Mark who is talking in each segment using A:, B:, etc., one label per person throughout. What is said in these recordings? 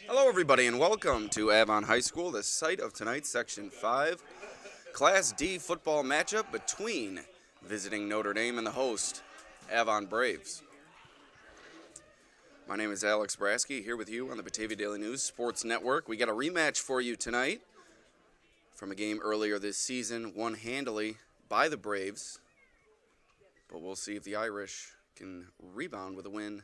A: Hello, everybody, and welcome to Avon High School, the site of tonight's Section 5 Class D football matchup between visiting Notre Dame and the host, Avon Braves. My name is Alex Brasky, here with you on the Batavia Daily News Sports Network. We got a rematch for you tonight from a game earlier this season, won handily by the Braves. But we'll see if the Irish can rebound with a win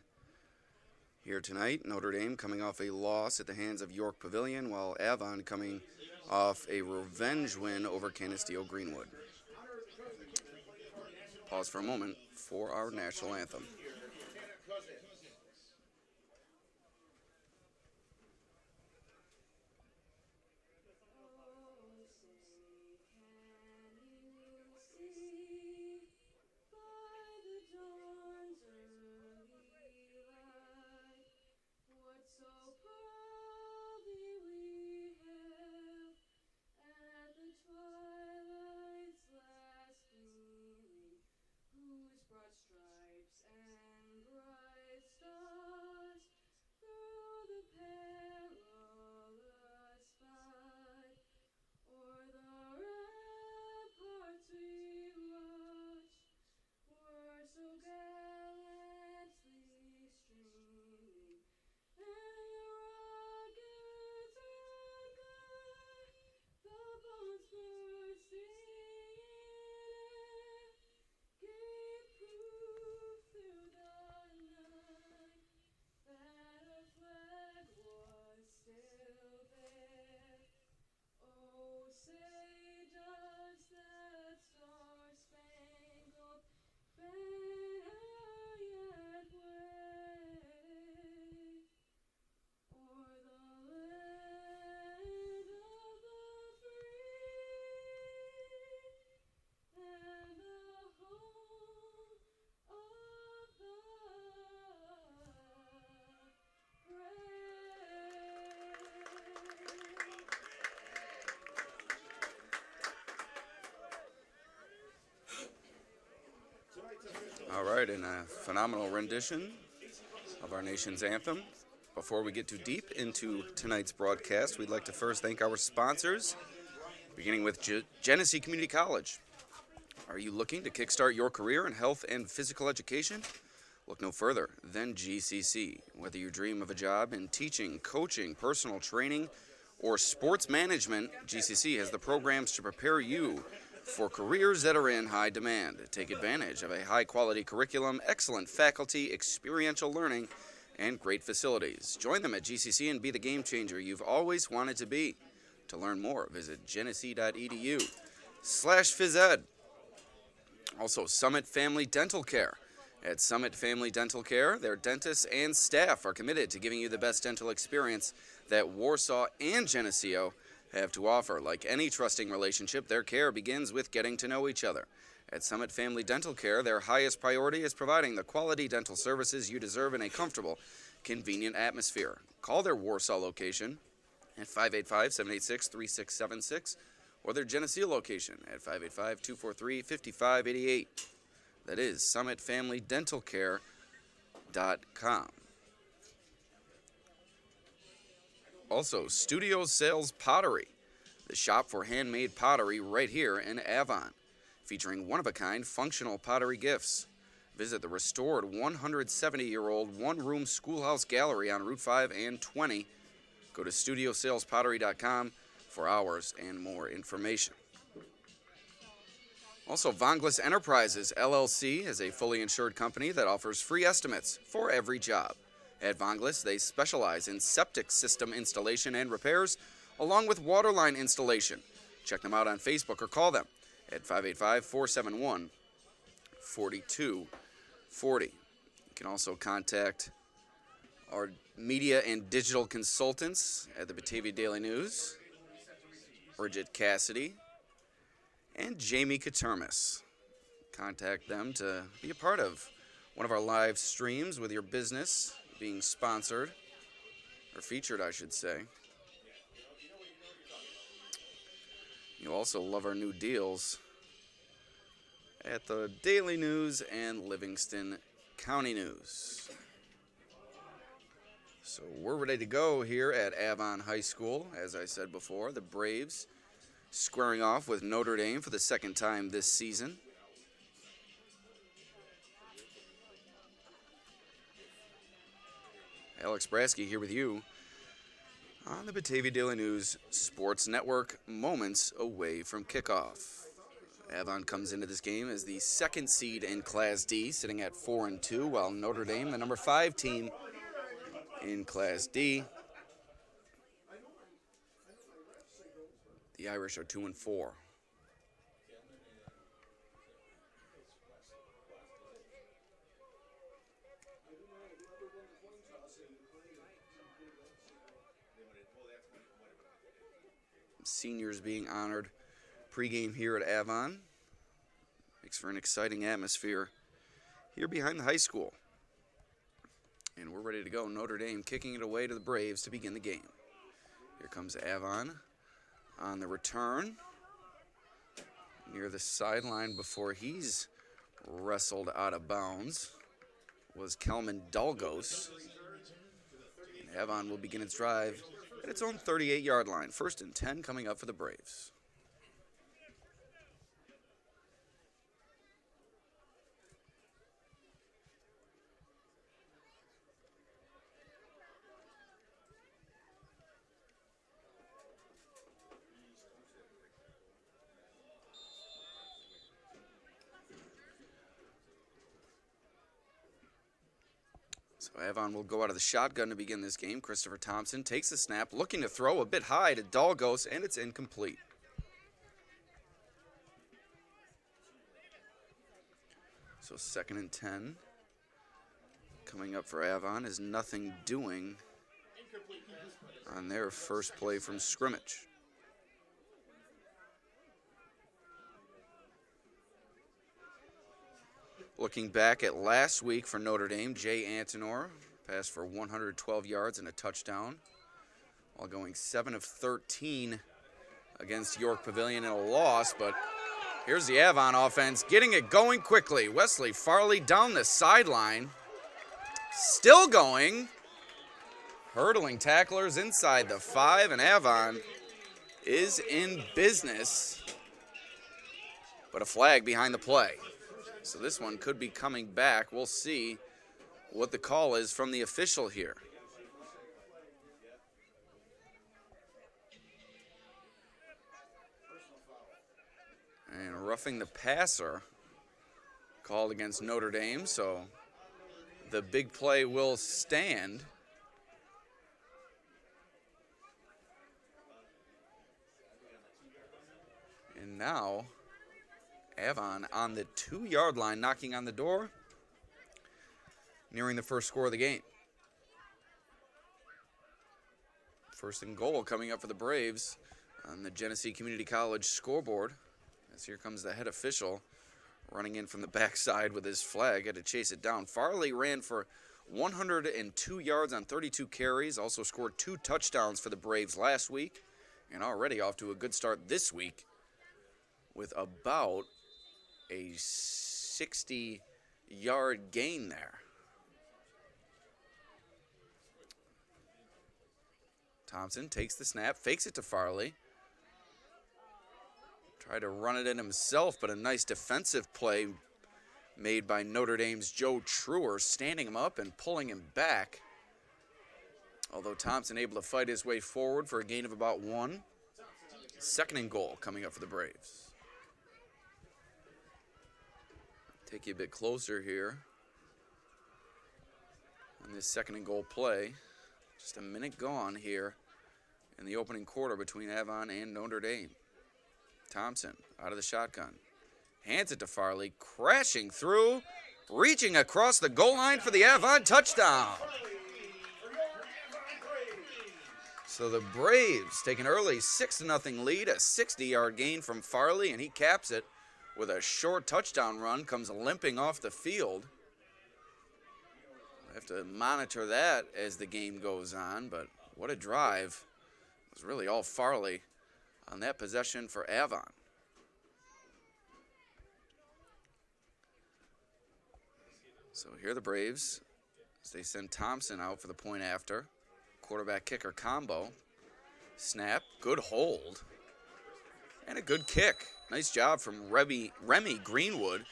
A: here tonight. Notre Dame coming off a loss at the hands of York Pavilion, while Avon coming off a revenge win over Canisteo Greenwood. Pause for a moment for our national anthem. All right, and a phenomenal rendition of our nation's anthem. Before we get too deep into tonight's broadcast, we'd like to first thank our sponsors, beginning with Genesee Community College. Are you looking to kickstart your career in health and physical education? Look no further than GCC. Whether you dream of a job in teaching, coaching, personal training, or sports management, GCC has the programs to prepare you for careers that are in high demand. Take advantage of a high-quality curriculum, excellent faculty, experiential learning, and great facilities. Join them at GCC and be the game changer you've always wanted to be. To learn more, visit genesee.edu/phys ed. Also, Summit Family Dental Care. At Summit Family Dental Care, their dentists and staff are committed to giving you the best dental experience that Warsaw and Geneseo have to offer. Like any trusting relationship, their care begins with getting to know each other. At Summit Family Dental Care, their highest priority is providing the quality dental services you deserve in a comfortable, convenient atmosphere. Call their Warsaw location at 585-786-3676 or their Geneseo location at 585-243-5588. That is summitfamilydentalcare.com. Also, Studio Sales Pottery, the shop for handmade pottery right here in Avon, featuring one-of-a-kind functional pottery gifts. Visit the restored 170-year-old one-room schoolhouse gallery on Route 5 and 20. Go to studiosalespottery.com for hours and more information. Also, Vonglis Enterprises, LLC, is a fully insured company that offers free estimates for every job. At Vonglis, they specialize in septic system installation and repairs, along with waterline installation. Check them out on Facebook or call them at 585-471-4240. You can also contact our media and digital consultants at the Batavia Daily News, Bridget Cassidy, and Jamie Katermis. Contact them to be a part of one of our live streams with your business being sponsored, or featured, I should say. You'll also love our new deals at the Daily News and Livingston County News. So we're ready to go here at Avon High School. As I said before, the Braves squaring off with Notre Dame for the second time this season. Alex Brasky here with you on the Batavia Daily News Sports Network, moments away from kickoff. Avon comes into this game as the second seed in Class D, sitting at 4-2, while Notre Dame, the number 5 team in Class D. The Irish are 2-4. Seniors being honored pregame here at Avon. Makes for an exciting atmosphere here behind the high school. And we're ready to go. Notre Dame kicking it away to the Braves to begin the game. Here comes Avon on the return. Near the sideline before he's wrestled out of bounds was Kelman Dalgos. And Avon will begin its drive at its own 38-yard line. 1st and 10 coming up for the Braves. So Avon will go out of the shotgun to begin this game. Christopher Thompson takes the snap, looking to throw a bit high to Dalgos, and it's incomplete. So 2nd and 10 coming up for Avon is nothing doing on their first play from scrimmage. Looking back at last week for Notre Dame, Jay Antonor passed for 112 yards and a touchdown, while going 7 of 13 against York Pavilion in a loss. But here's the Avon offense getting it going quickly. Wesley Farley down the sideline, still going, hurdling tacklers inside the 5, and Avon is in business, but a flag behind the play. So this one could be coming back. We'll see what the call is from the official here. And roughing the passer called against Notre Dame, so the big play will stand. And now Avon on the 2-yard line, knocking on the door, nearing the first score of the game. 1st and goal coming up for the Braves on the Genesee Community College scoreboard. As here comes the head official running in from the backside with his flag. Had to chase it down. Farley ran for 102 yards on 32 carries. Also scored 2 touchdowns for the Braves last week, and already off to a good start this week with about a 60-yard gain there. Thompson takes the snap, fakes it to Farley. Tried to run it in himself, but a nice defensive play made by Notre Dame's Joe Truer, standing him up and pulling him back. Although Thompson able to fight his way forward for a gain of about 1. 2nd and goal coming up for the Braves. Take you a bit closer here on this 2nd and goal play. Just a minute gone here in the opening quarter between Avon and Notre Dame. Thompson out of the shotgun. Hands it to Farley, crashing through, reaching across the goal line for the Avon touchdown. So the Braves take an early 6-0 lead, a 60-yard gain from Farley, and he caps it with a short touchdown run, comes limping off the field. I have to monitor that as the game goes on, but what a drive. It was really all Farley on that possession for Avon. So here the Braves as they send Thompson out for the point after. Quarterback kicker combo. Snap, good hold, and a good kick. Nice job from Remy Greenwood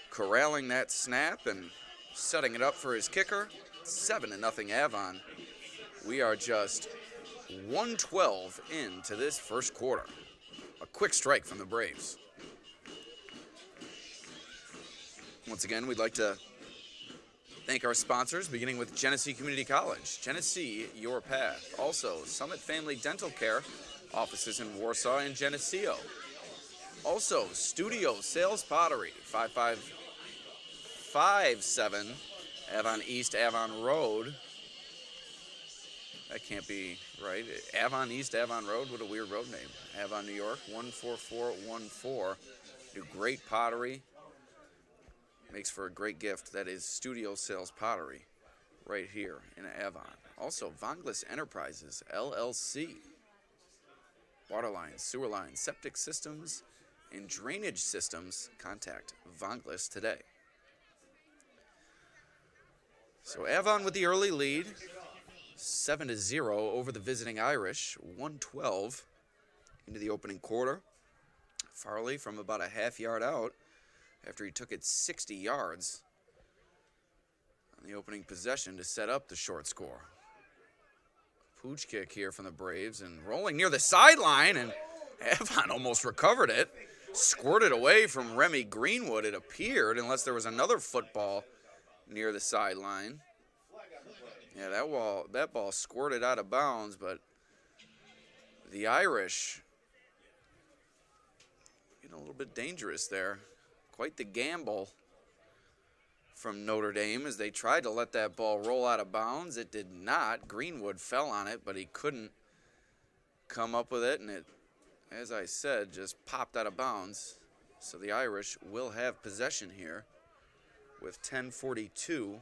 A: corralling that snap and setting it up for his kicker. 7-0 Avon. We are just 1:12 into this first quarter. A quick strike from the Braves. Once again, we'd like to thank our sponsors, beginning with Genesee Community College. Genesee, your path. Also, Summit Family Dental Care, offices in Warsaw and Geneseo. Also, Studio Sales Pottery, 5557 Avon East, Avon Road. That can't be right. Avon East, Avon Road, what a weird road name. Avon, New York, 14414. Do great pottery. Makes for a great gift. That is Studio Sales Pottery right here in Avon. Also, Vonglis Enterprises, LLC. Water lines, sewer lines, septic systems, and drainage systems. Contact Vonglis today. So Avon with the early lead, 7-0 over the visiting Irish, 1:12 into the opening quarter. Farley from about a half yard out after he took it 60 yards on the opening possession to set up the short score. Pooch kick here from the Braves and rolling near the sideline, and Avon almost recovered it. Squirted away from Remy Greenwood, it appeared, unless there was another football near the sideline. Yeah, that ball squirted out of bounds, but the Irish getting a little bit dangerous there. Quite the gamble from Notre Dame as they tried to let that ball roll out of bounds. It did not. Greenwood fell on it, but he couldn't come up with it, and it, as I said, just popped out of bounds. So the Irish will have possession here with 10:42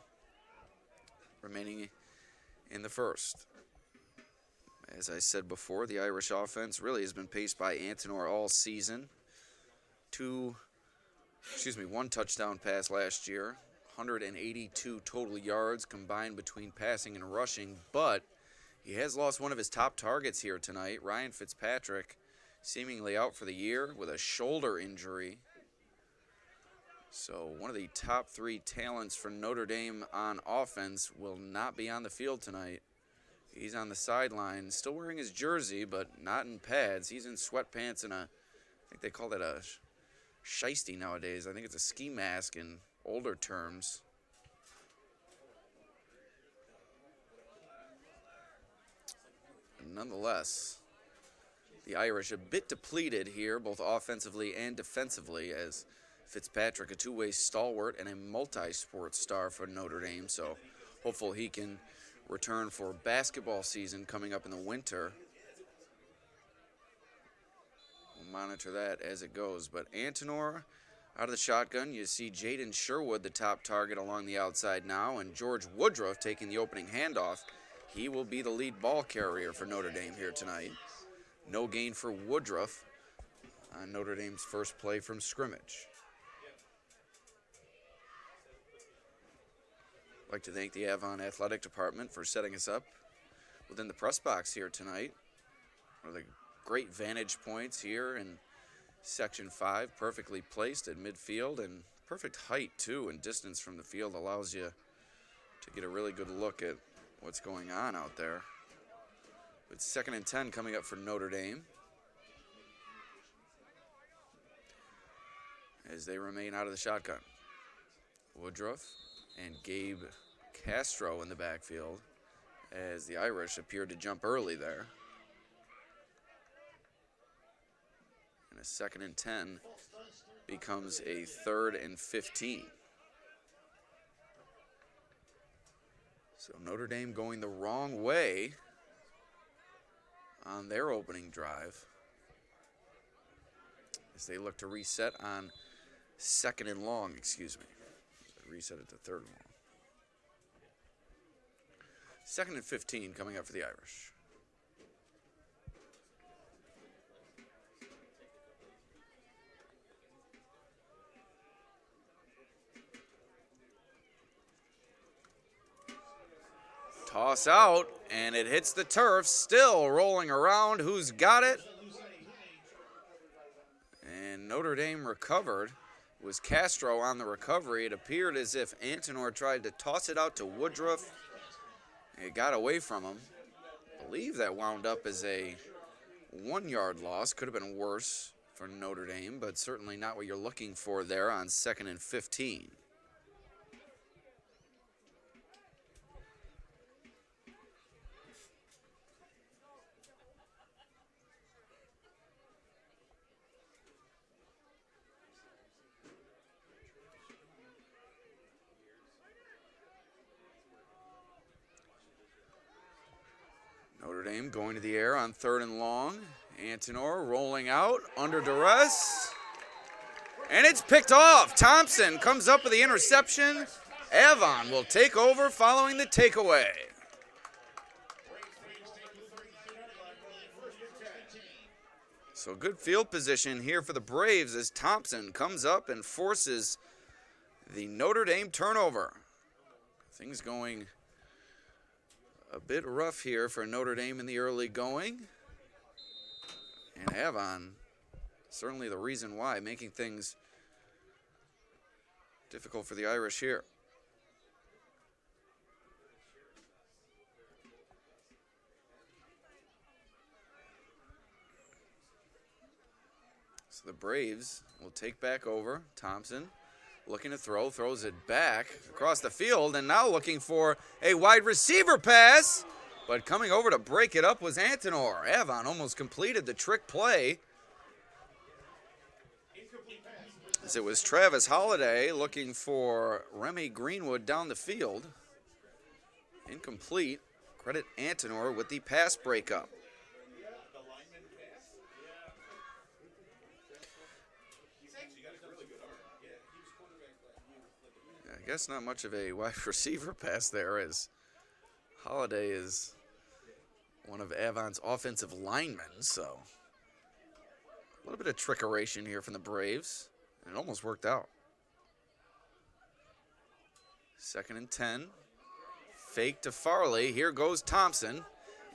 A: remaining in the first. As I said before, the Irish offense really has been paced by Antinor all season. One touchdown pass last year, 182 total yards combined between passing and rushing, but he has lost one of his top targets here tonight. Ryan Fitzpatrick seemingly out for the year with a shoulder injury. So one of the top 3 talents for Notre Dame on offense will not be on the field tonight. He's on the sideline, still wearing his jersey, but not in pads. He's in sweatpants and I think they call that a shiesty nowadays. I think it's a ski mask in older terms. Nonetheless, the Irish a bit depleted here, both offensively and defensively, as Fitzpatrick, a two-way stalwart and a multi-sport star for Notre Dame, so hopeful he can return for basketball season coming up in the winter. We'll monitor that as it goes. But Antinor out of the shotgun. You see Jaden Sherwood, the top target, along the outside now, and George Woodruff taking the opening handoff. He will be the lead ball carrier for Notre Dame here tonight. No gain for Woodruff on Notre Dame's first play from scrimmage. I'd like to thank the Avon Athletic Department for setting us up within the press box here tonight. One of the great vantage points here in Section 5, perfectly placed at midfield, and perfect height too, and distance from the field allows you to get a really good look at what's going on out there. With 2nd and 10 coming up for Notre Dame, as they remain out of the shotgun. Woodruff and Gabe Castro in the backfield, as the Irish appeared to jump early there. And a 2nd and 10 becomes a 3rd and 15. So Notre Dame going the wrong way on their opening drive as they look to reset on 2nd and long, reset it to 3rd and long. 2nd and 15 coming up for the Irish. Toss out, and it hits the turf, still rolling around. Who's got it? And Notre Dame recovered. It was Castro on the recovery. It appeared as if Antinor tried to toss it out to Woodruff. It got away from him. I believe that wound up as a 1-yard loss. Could have been worse for Notre Dame, but certainly not what you're looking for there on 2nd and 15. Notre Dame going to the air on 3rd and long. Antinor rolling out under duress. And it's picked off. Thompson comes up with the interception. Avon will take over following the takeaway. So good field position here for the Braves as Thompson comes up and forces the Notre Dame turnover. Things going a bit rough here for Notre Dame in the early going. And Avon, certainly the reason why, making things difficult for the Irish here. So the Braves will take back over. Thompson looking to throw, throws it back across the field, and now looking for a wide receiver pass. But coming over to break it up was Antinor. Avon almost completed the trick play. As it was Travis Holliday looking for Remy Greenwood down the field. Incomplete. Credit Antinor with the pass breakup. I guess not much of a wide receiver pass there, as Holliday is one of Avon's offensive linemen, so a little bit of trickeration here from the Braves, and it almost worked out. 2nd and 10. Fake to Farley. Here goes Thompson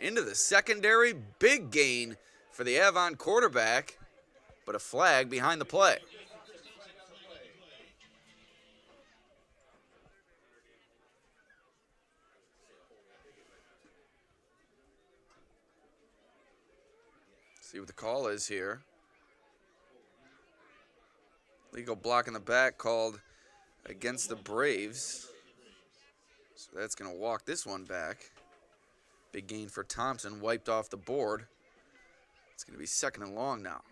A: into the secondary. Big gain for the Avon quarterback, but a flag behind the play. See what the call is here. Legal block in the back called against the Braves. So that's going to walk this one back. Big gain for Thompson, wiped off the board. It's going to be 2nd and long now.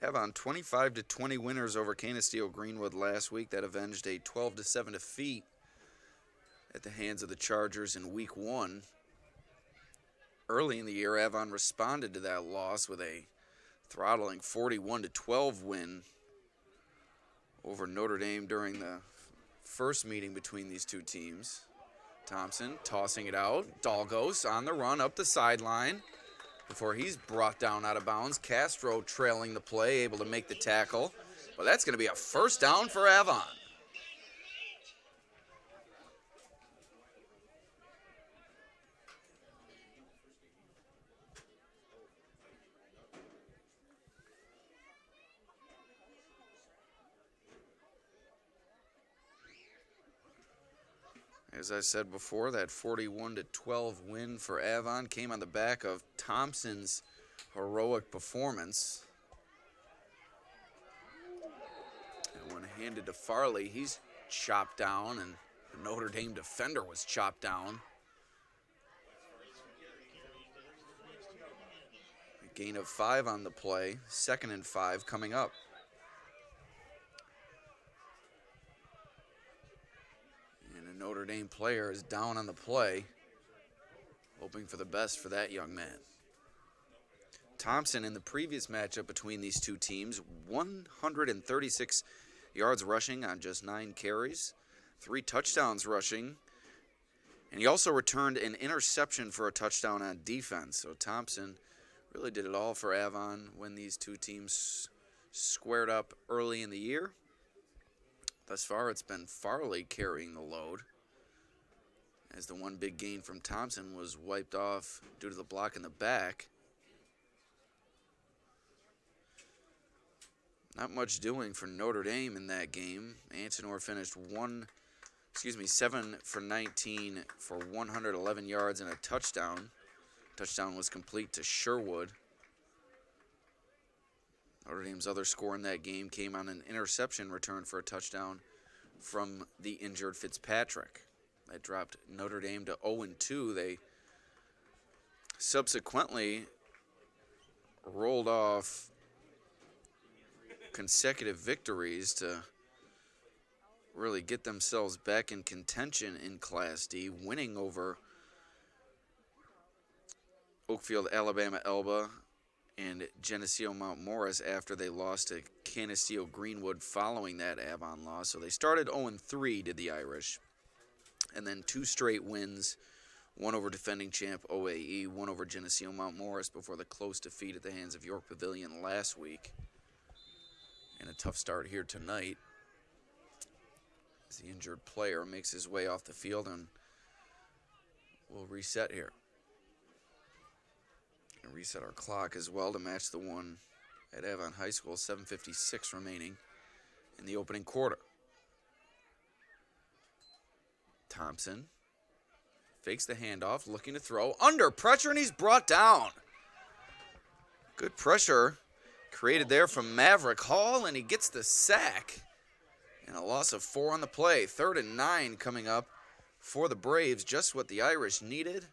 A: Avon 25-20 winners over Canisteo Greenwood last week. That avenged a 12-7 defeat at the hands of the Chargers in Week 1. Early in the year, Avon responded to that loss with a throttling 41-12 win over Notre Dame during the first meeting between these two teams. Thompson tossing it out. Dalgos on the run up the sideline before he's brought down out of bounds. Castro trailing the play, able to make the tackle. But that's going to be a 1st down for Avon. As I said before, that 41-12 win for Avon came on the back of Thompson's heroic performance. And when handed to Farley, he's chopped down, and the Notre Dame defender was chopped down. A gain of 5 on the play, 2nd and 5 coming up. Notre Dame player is down on the play, hoping for the best for that young man. Thompson in the previous matchup between these two teams, 136 yards rushing on just 9 carries, 3 touchdowns rushing, and he also returned an interception for a touchdown on defense. So Thompson Really did it all for Avon when these two teams squared up early in the year. Thus far, it's been Farley carrying the load, as the one big gain from Thompson was wiped off due to the block in the back. Not much doing for Notre Dame in that game. Antinor finished 7 for 19 for 111 yards and a touchdown. Touchdown was complete to Sherwood. Notre Dame's other score in that game came on an interception return for a touchdown from the injured Fitzpatrick. That dropped Notre Dame to 0-2. They subsequently rolled off consecutive victories to really get themselves back in contention in Class D, winning over Oakfield, Alabama, Elba, and Geneseo Mount Morris after they lost to Canisteo Greenwood following that Avon loss. So they started 0-3, did the Irish, and then 2 straight wins, one over defending champ OAE, one over Geneseo Mount Morris before the close defeat at the hands of York Pavilion last week. And a tough start here tonight as the injured player makes his way off the field, and we'll reset here. And reset our clock as well to match the one at Avon High School. 7:56 remaining in the opening quarter. Thompson fakes the handoff, looking to throw, under pressure, and he's brought down. Good pressure created there from Maverick Hall, and he gets the sack. And a loss of 4 on the play. 3rd and 9 coming up for the Braves, just what the Irish needed.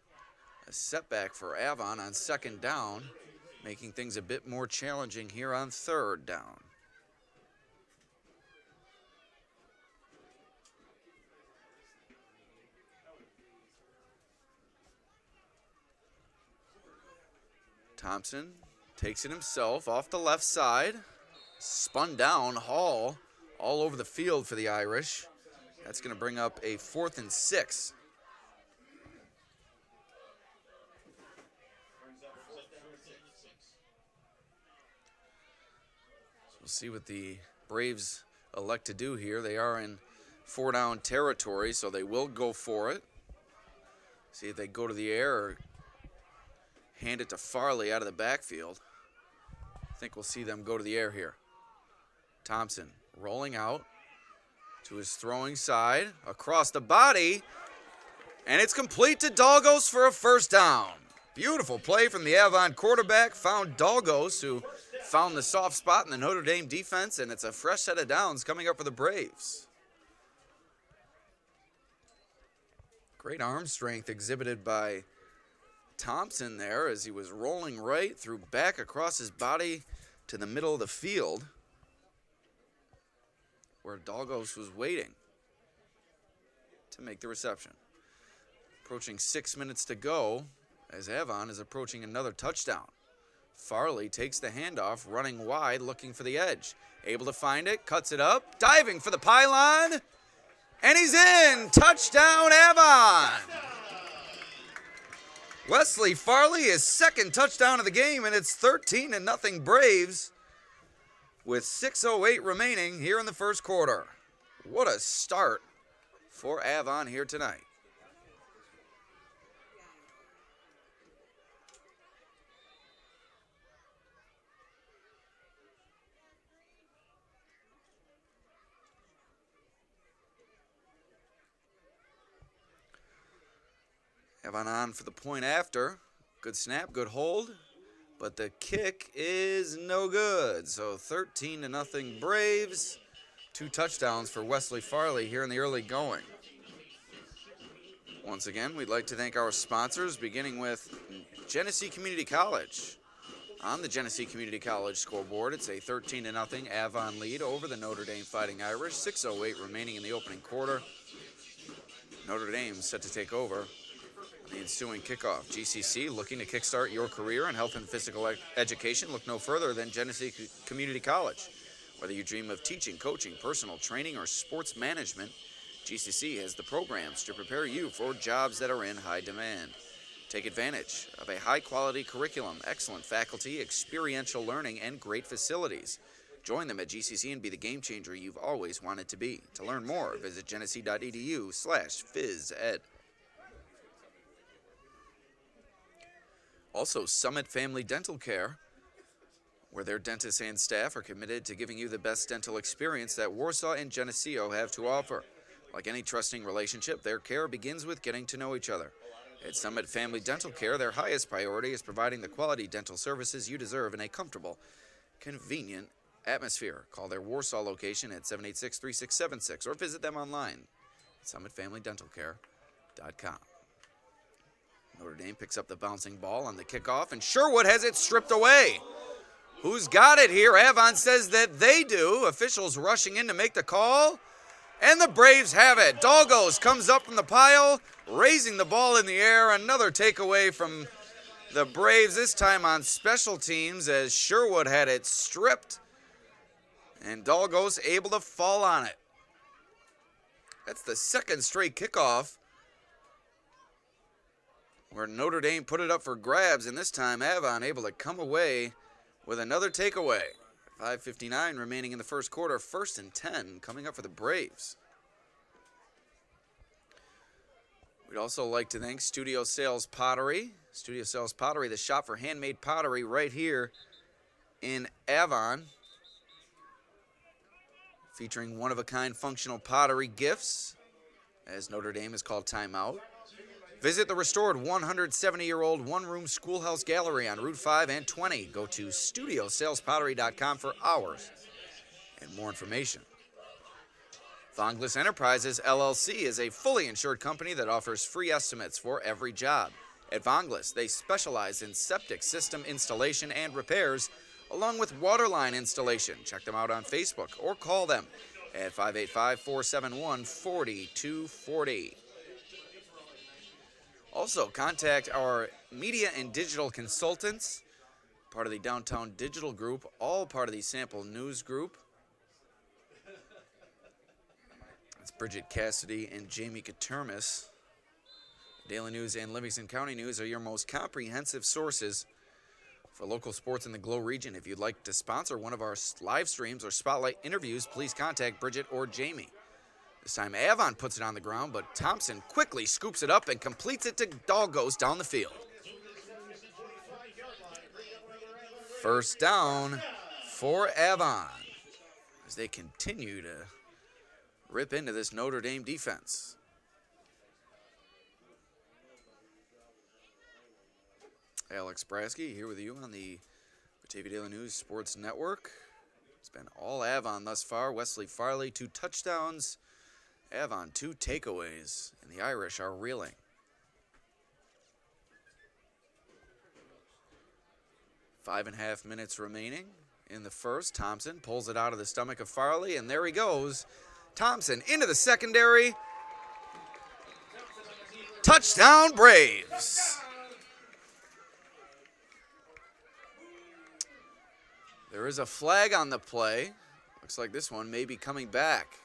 A: A setback for Avon on 2nd down, making things a bit more challenging here on 3rd down. Thompson takes it himself off the left side. Spun down. Hall all over the field for the Irish. That's going to bring up a 4th and 6. So we'll see what the Braves elect to do here. They are in 4-down territory, so they will go for it. See if they go to the air or hand it to Farley out of the backfield. I think we'll see them go to the air here. Thompson rolling out to his throwing side, across the body, and it's complete to Dalgos for a 1st down. Beautiful play from the Avon quarterback, found Dalgos, who found the soft spot in the Notre Dame defense, and it's a fresh set of downs coming up for the Braves. Great arm strength exhibited by Thompson there as he was rolling right, threw back across his body to the middle of the field where Dalgos was waiting to make the reception. Approaching 6 minutes to go as Avon is approaching another touchdown. Farley takes the handoff, running wide, looking for the edge. Able to find it, cuts it up, diving for the pylon, and he's in! Touchdown, Avon! Wesley Farley, his 2nd touchdown of the game, and it's 13-0 Braves with 6:08 remaining here in the 1st quarter. What a start for Avon here tonight. Avon on for the point after. Good snap, good hold, but the kick is no good. So 13-0 Braves. 2 touchdowns for Wesley Farley here in the early going. Once again, we'd like to thank our sponsors, beginning with Genesee Community College. On the Genesee Community College scoreboard, it's a 13-0 Avon lead over the Notre Dame Fighting Irish. 6:08 remaining in the opening quarter. Notre Dame set to take over the ensuing kickoff. GCC looking to kickstart your career in health and physical education. Look no further than Genesee Community College. Whether you dream of teaching, coaching, personal training, or sports management, GCC has the programs to prepare you for jobs that are in high demand. Take advantage of a high-quality curriculum, excellent faculty, experiential learning, and great facilities. Join them at GCC and be the game changer you've always wanted to be. To learn more, visit genesee.edu/phys ed. Also, Summit Family Dental Care, where their dentists and staff are committed to giving you the best dental experience that Warsaw and Geneseo have to offer. Like any trusting relationship, their care begins with getting to know each other. At Summit Family Dental Care, their highest priority is providing the quality dental services you deserve in a comfortable, convenient atmosphere. Call their Warsaw location at 786-3676 or visit them online at summitfamilydentalcare.com. Notre Dame picks up the bouncing ball on the kickoff, and Sherwood has it stripped away. Who's got it here? Avon says that they do. Officials rushing in to make the call, and the Braves have it. Dalgos comes up from the pile, raising the ball in the air. Another takeaway from the Braves, this time on special teams, as Sherwood had it stripped, and Dalgos able to fall on it. That's the second straight kickoff where Notre Dame put it up for grabs, and this time Avon able to come away with another takeaway. 5:59 remaining in the first quarter, 1st and 10 coming up for the Braves. We'd also like to thank Studio Sales Pottery. Studio Sales Pottery, the shop for handmade pottery right here in Avon, featuring one-of-a-kind functional pottery gifts, as Notre Dame is called timeout. Visit the restored 170-year-old one-room schoolhouse gallery on Route 5 and 20. Go to studiosalespottery.com for hours and more information. Vonglis Enterprises, LLC, is a fully insured company that offers free estimates for every job. At Vonglis, they specialize in septic system installation and repairs, along with waterline installation. Check them out on Facebook or call them at 585-471-4240. Also, contact our media and digital consultants, part of the Downtown Digital Group, all part of the Sample News Group. That's Bridget Cassidy and Jamie Katermis. Daily News and Livingston County News are your most comprehensive sources for local sports in the Glow region. If you'd like to sponsor one of our live streams or spotlight interviews, please contact Bridget or Jamie. This time Avon puts it on the ground, but Thompson quickly scoops it up and completes it to Dalgos down the field. First down for Avon as they continue to rip into this Notre Dame defense. Alex Brasky here with you on the Batavia Daily News Sports Network. It's been all Avon thus far. Wesley Farley, 2 touchdowns. Avon, 2 takeaways, and the Irish are reeling. Five and a half minutes remaining in the first. Thompson pulls it out of the stomach of Farley, and there he goes. Thompson into the secondary. Touchdown, Braves. There is a flag on the play. Looks like this one may be coming back.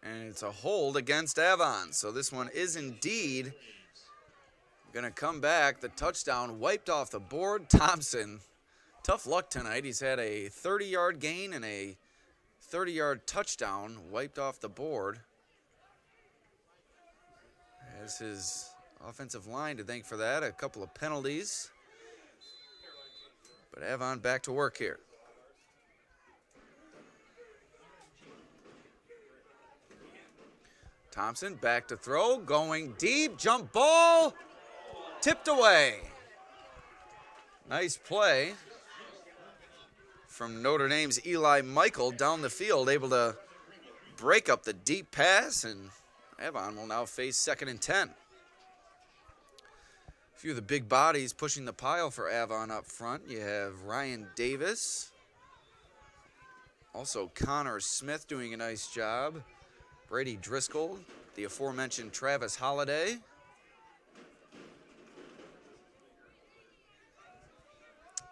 A: And it's a hold against Avon. So this one is indeed going to come back. The touchdown wiped off the board. Thompson, tough luck tonight. He's had a 30-yard gain and a 30-yard touchdown wiped off the board. Has his offensive line to thank for that. A couple of penalties. But Avon back to work here. Thompson back to throw, going deep, jump ball, tipped away. Nice play from Notre Dame's Eli Michael down the field, able to break up the deep pass, and Avon will now face 2nd and 10. A few of the big bodies pushing the pile for Avon up front. You have Ryan Davis. Also Connor Smith doing a nice job. Brady Driscoll, the aforementioned Travis Holliday.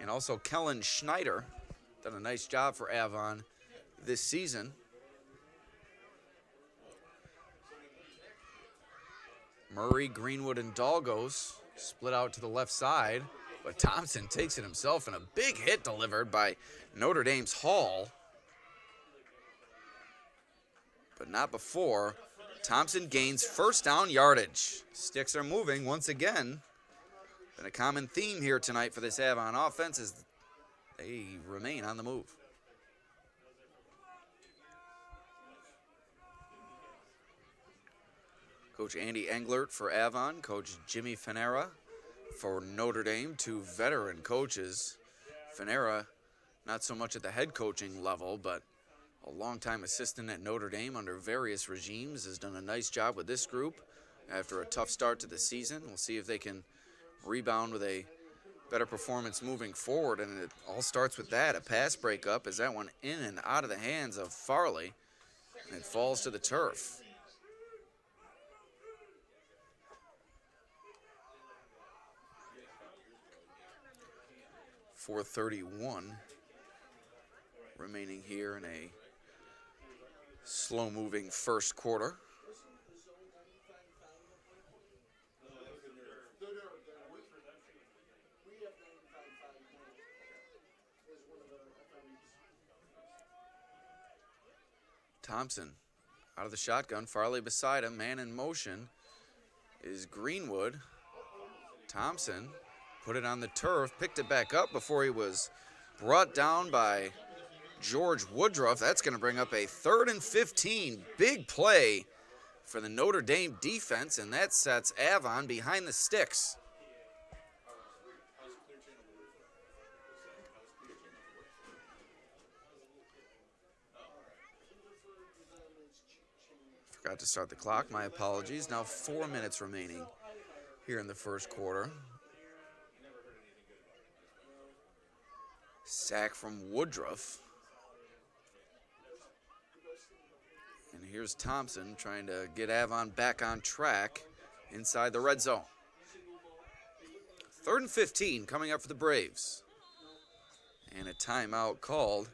A: And also Kellen Schneider, done a nice job for Avon this season. Murray, Greenwood, and Dalgos split out to the left side, but Thompson takes it himself, and a big hit delivered by Notre Dame's Hall. But not before. Thompson gains first down yardage. Sticks are moving once again. Been a common theme here tonight for this Avon offense as they remain on the move. Coach Andy Englert for Avon, Coach Jimmy Fanera for Notre Dame, two veteran coaches. Fanera, not so much at the head coaching level, but a longtime assistant at Notre Dame under various regimes, has done a nice job with this group after a tough start to the season. We'll see if they can rebound with a better performance moving forward, and it all starts with that, a pass breakup as that one in and out of the hands of Farley, and it falls to the turf. .431 remaining here in a slow-moving first quarter. Thompson out of the shotgun, Farley beside him, man in motion is Greenwood. Thompson put it on the turf, picked it back up before he was brought down by George Woodruff. That's going to bring up a 3rd and 15. Big play for the Notre Dame defense, and that sets Avon behind the sticks. Forgot to start the clock. My apologies. Now 4 minutes remaining here in the first quarter. Sack from Woodruff. And here's Thompson trying to get Avon back on track inside the red zone. 3rd and 15 coming up for the Braves. And a timeout called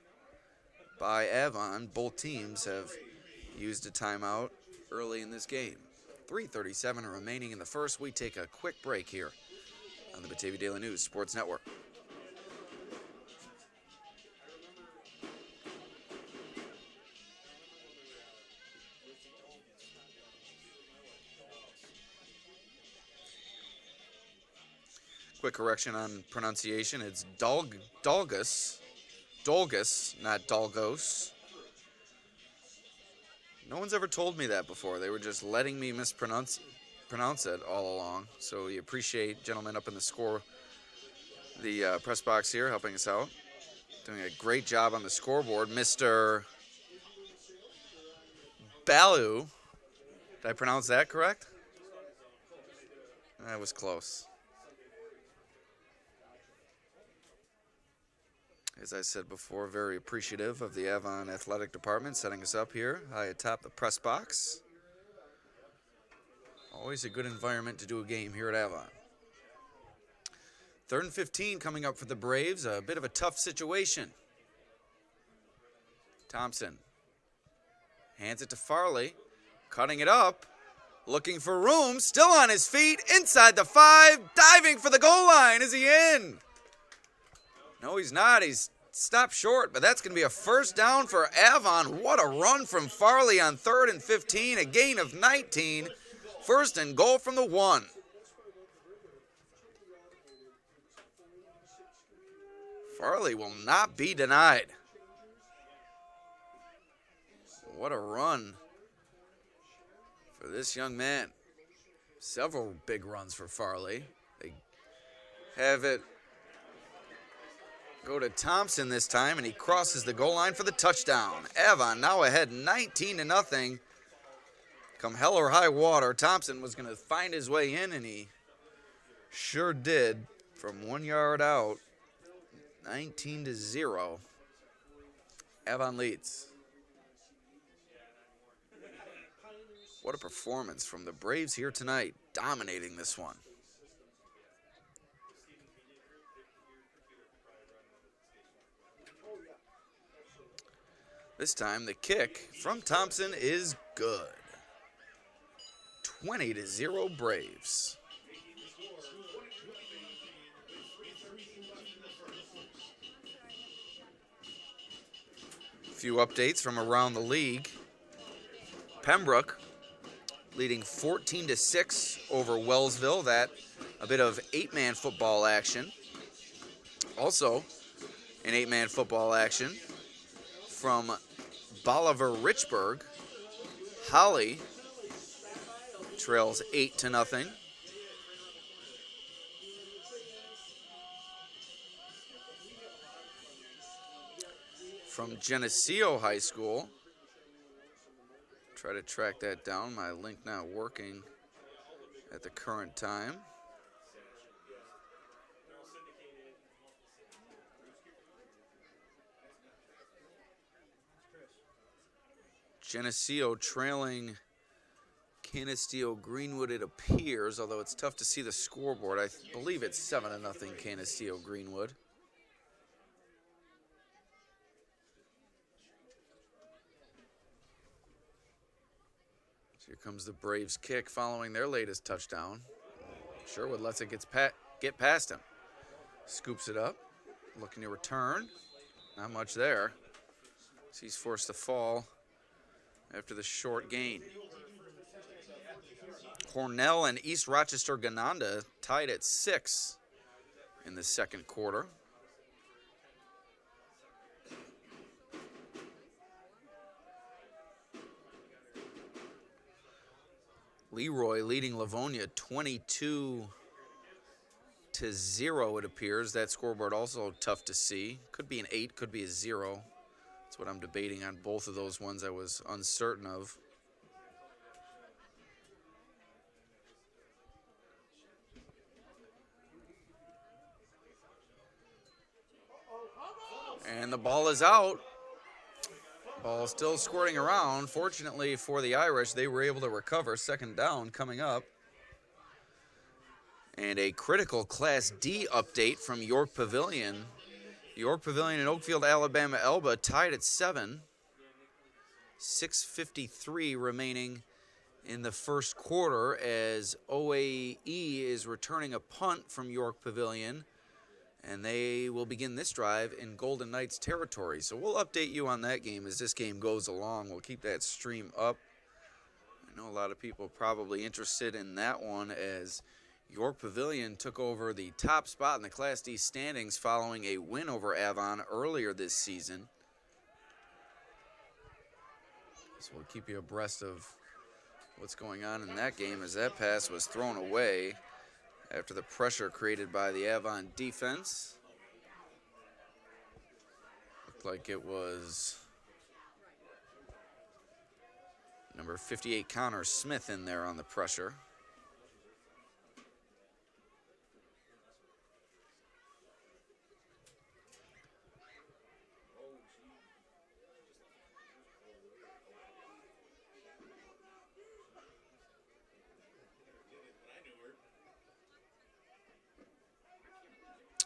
A: by Avon. Both teams have used a timeout early in this game. 3:37 remaining in the first. We take a quick break here on the Batavia Daily News Sports Network. Quick correction on pronunciation. It's Dalgos, not Dalgos. No one's ever told me that before. They were just letting me mispronounce it all along. So we appreciate gentlemen up in the press box here helping us out. Doing a great job on the scoreboard. Mr. Balu. Did I pronounce that correct? That was close. As I said before, very appreciative of the Avon Athletic Department setting us up here high atop the press box. Always a good environment to do a game here at Avon. 3rd and 15 coming up for the Braves. A bit of a tough situation. Thompson hands it to Farley, cutting it up, looking for room, still on his feet, inside the 5, diving for the goal line. Is he in? No, he's not. He's stopped short, but that's going to be a first down for Avon. What a run from Farley on 3rd and 15, a gain of 19. 1st and goal from the 1. Farley will not be denied. What a run for this young man. Several big runs for Farley. They have it go to Thompson this time, and he crosses the goal line for the touchdown. Avon now ahead 19-0. Come hell or high water, Thompson was going to find his way in, and he sure did from 1 yard out. 19-0. Avon leads. What a performance from the Braves here tonight, dominating this one. This time the kick from Thompson is good. 20-0 Braves. A few updates from around the league. Pembroke leading 14-6 over Wellsville. That a bit of 8-man football action. Also, in 8-man football action from Bolivar Richburg, Holly trails 8-0. From Geneseo High School, try to track that down. My link not working at the current time. Geneseo trailing Canisteo Greenwood, it appears, although it's tough to see the scoreboard. I believe it's 7-0 Canisteo Greenwood. So here comes the Braves kick following their latest touchdown. Sherwood lets it get past him. Scoops it up, looking to return. Not much there. So he's forced to fall after the short gain. Cornell and East Rochester Gananda tied at 6 in the second quarter. Leroy leading Livonia 22-0, it appears. That scoreboard also tough to see. Could be an 8, could be a 0. That's what I'm debating on both of those ones I was uncertain of. And the ball is out. Ball still squirting around. Fortunately for the Irish, they were able to recover. Second down coming up. And a critical Class D update from York Pavilion. York Pavilion and Oakfield, Alabama Elba tied at 7. 6:53 remaining in the first quarter as OAE is returning a punt from York Pavilion. And they will begin this drive in Golden Knights territory. So we'll update you on that game as this game goes along. We'll keep that stream up. I know a lot of people are probably interested in that one as York Pavilion took over the top spot in the Class D standings following a win over Avon earlier this season. So we'll keep you abreast of what's going on in that game as that pass was thrown away after the pressure created by the Avon defense. Looked like it was number 58, Connor Smith, in there on the pressure.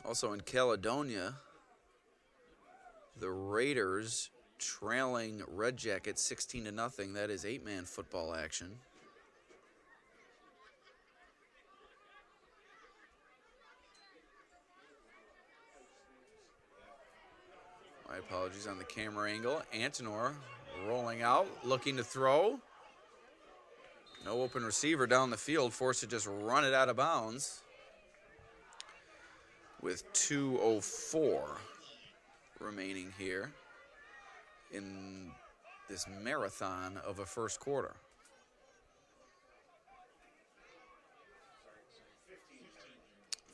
A: Also in Caledonia, the Raiders trailing Red Jackets 16-0. That is 8-man football action. My apologies on the camera angle. Antonor rolling out, looking to throw. No open receiver down the field, forced to just run it out of bounds. With 2:04 remaining here in this marathon of a first quarter.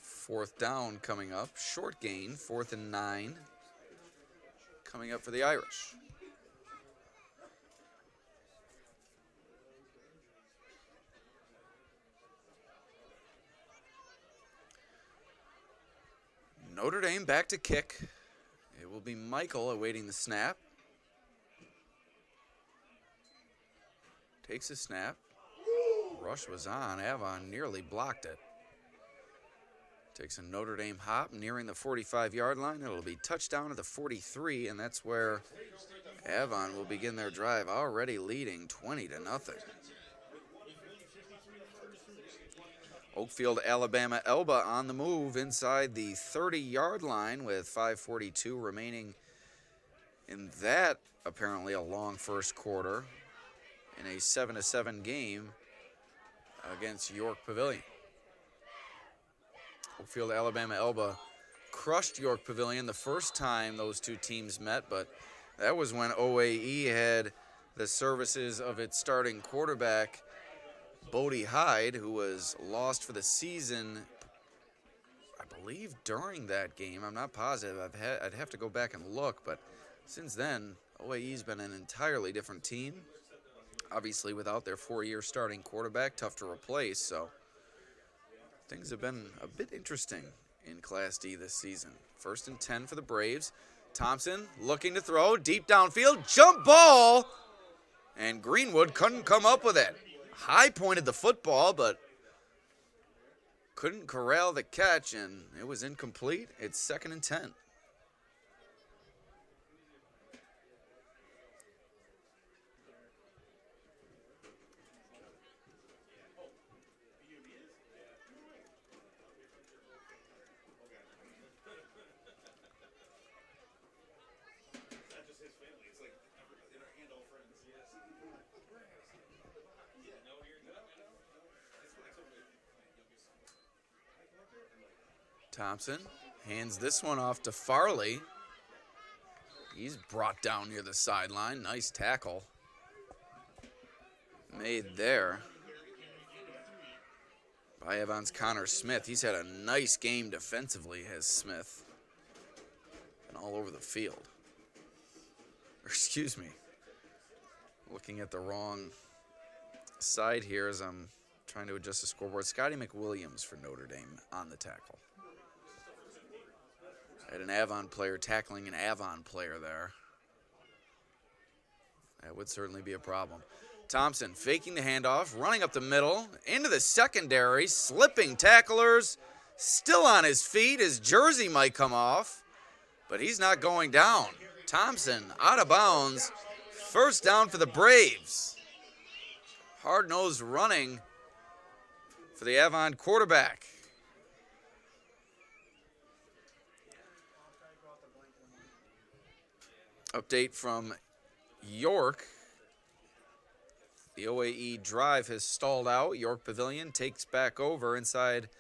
A: Fourth down coming up, short gain, 4th and 9 coming up for the Irish. Notre Dame back to kick. It will be Michael awaiting the snap. Takes a snap. Rush was on. Avon nearly blocked it. Takes a Notre Dame hop nearing the 45-yard line. It'll be touchdown at the 43, and that's where Avon will begin their drive, already leading 20-0. Oakfield, Alabama, Elba on the move inside the 30-yard line with 5:42 remaining in that apparently a long first quarter in a 7-7 game against York Pavilion. Oakfield, Alabama, Elba crushed York Pavilion the first time those two teams met, but that was when OAE had the services of its starting quarterback, Bodie Hyde, who was lost for the season, I believe, during that game. I'm not positive. I'd have to go back and look, but since then, OAE's been an entirely different team. Obviously, without their 4-year starting quarterback, tough to replace, so things have been a bit interesting in Class D this season. 1st and 10 for the Braves. Thompson looking to throw, deep downfield, jump ball, and Greenwood couldn't come up with it. High pointed the football, but couldn't corral the catch, and it was incomplete. It's 2nd and 10. Thompson hands this one off to Farley. He's brought down near the sideline. Nice tackle made there by Avon's Connor Smith. He's had a nice game defensively, has Smith, and all over the field. Or, excuse me, looking at the wrong side here as I'm trying to adjust the scoreboard. Scotty McWilliams for Notre Dame on the tackle. Had an Avon player tackling an Avon player there. That would certainly be a problem. Thompson faking the handoff, running up the middle, into the secondary, slipping tacklers, still on his feet. His jersey might come off, but he's not going down. Thompson out of bounds. 1st down for the Braves. Hard-nosed running for the Avon quarterback. Update from York. The OAE drive has stalled out. York Pavilion takes back over inside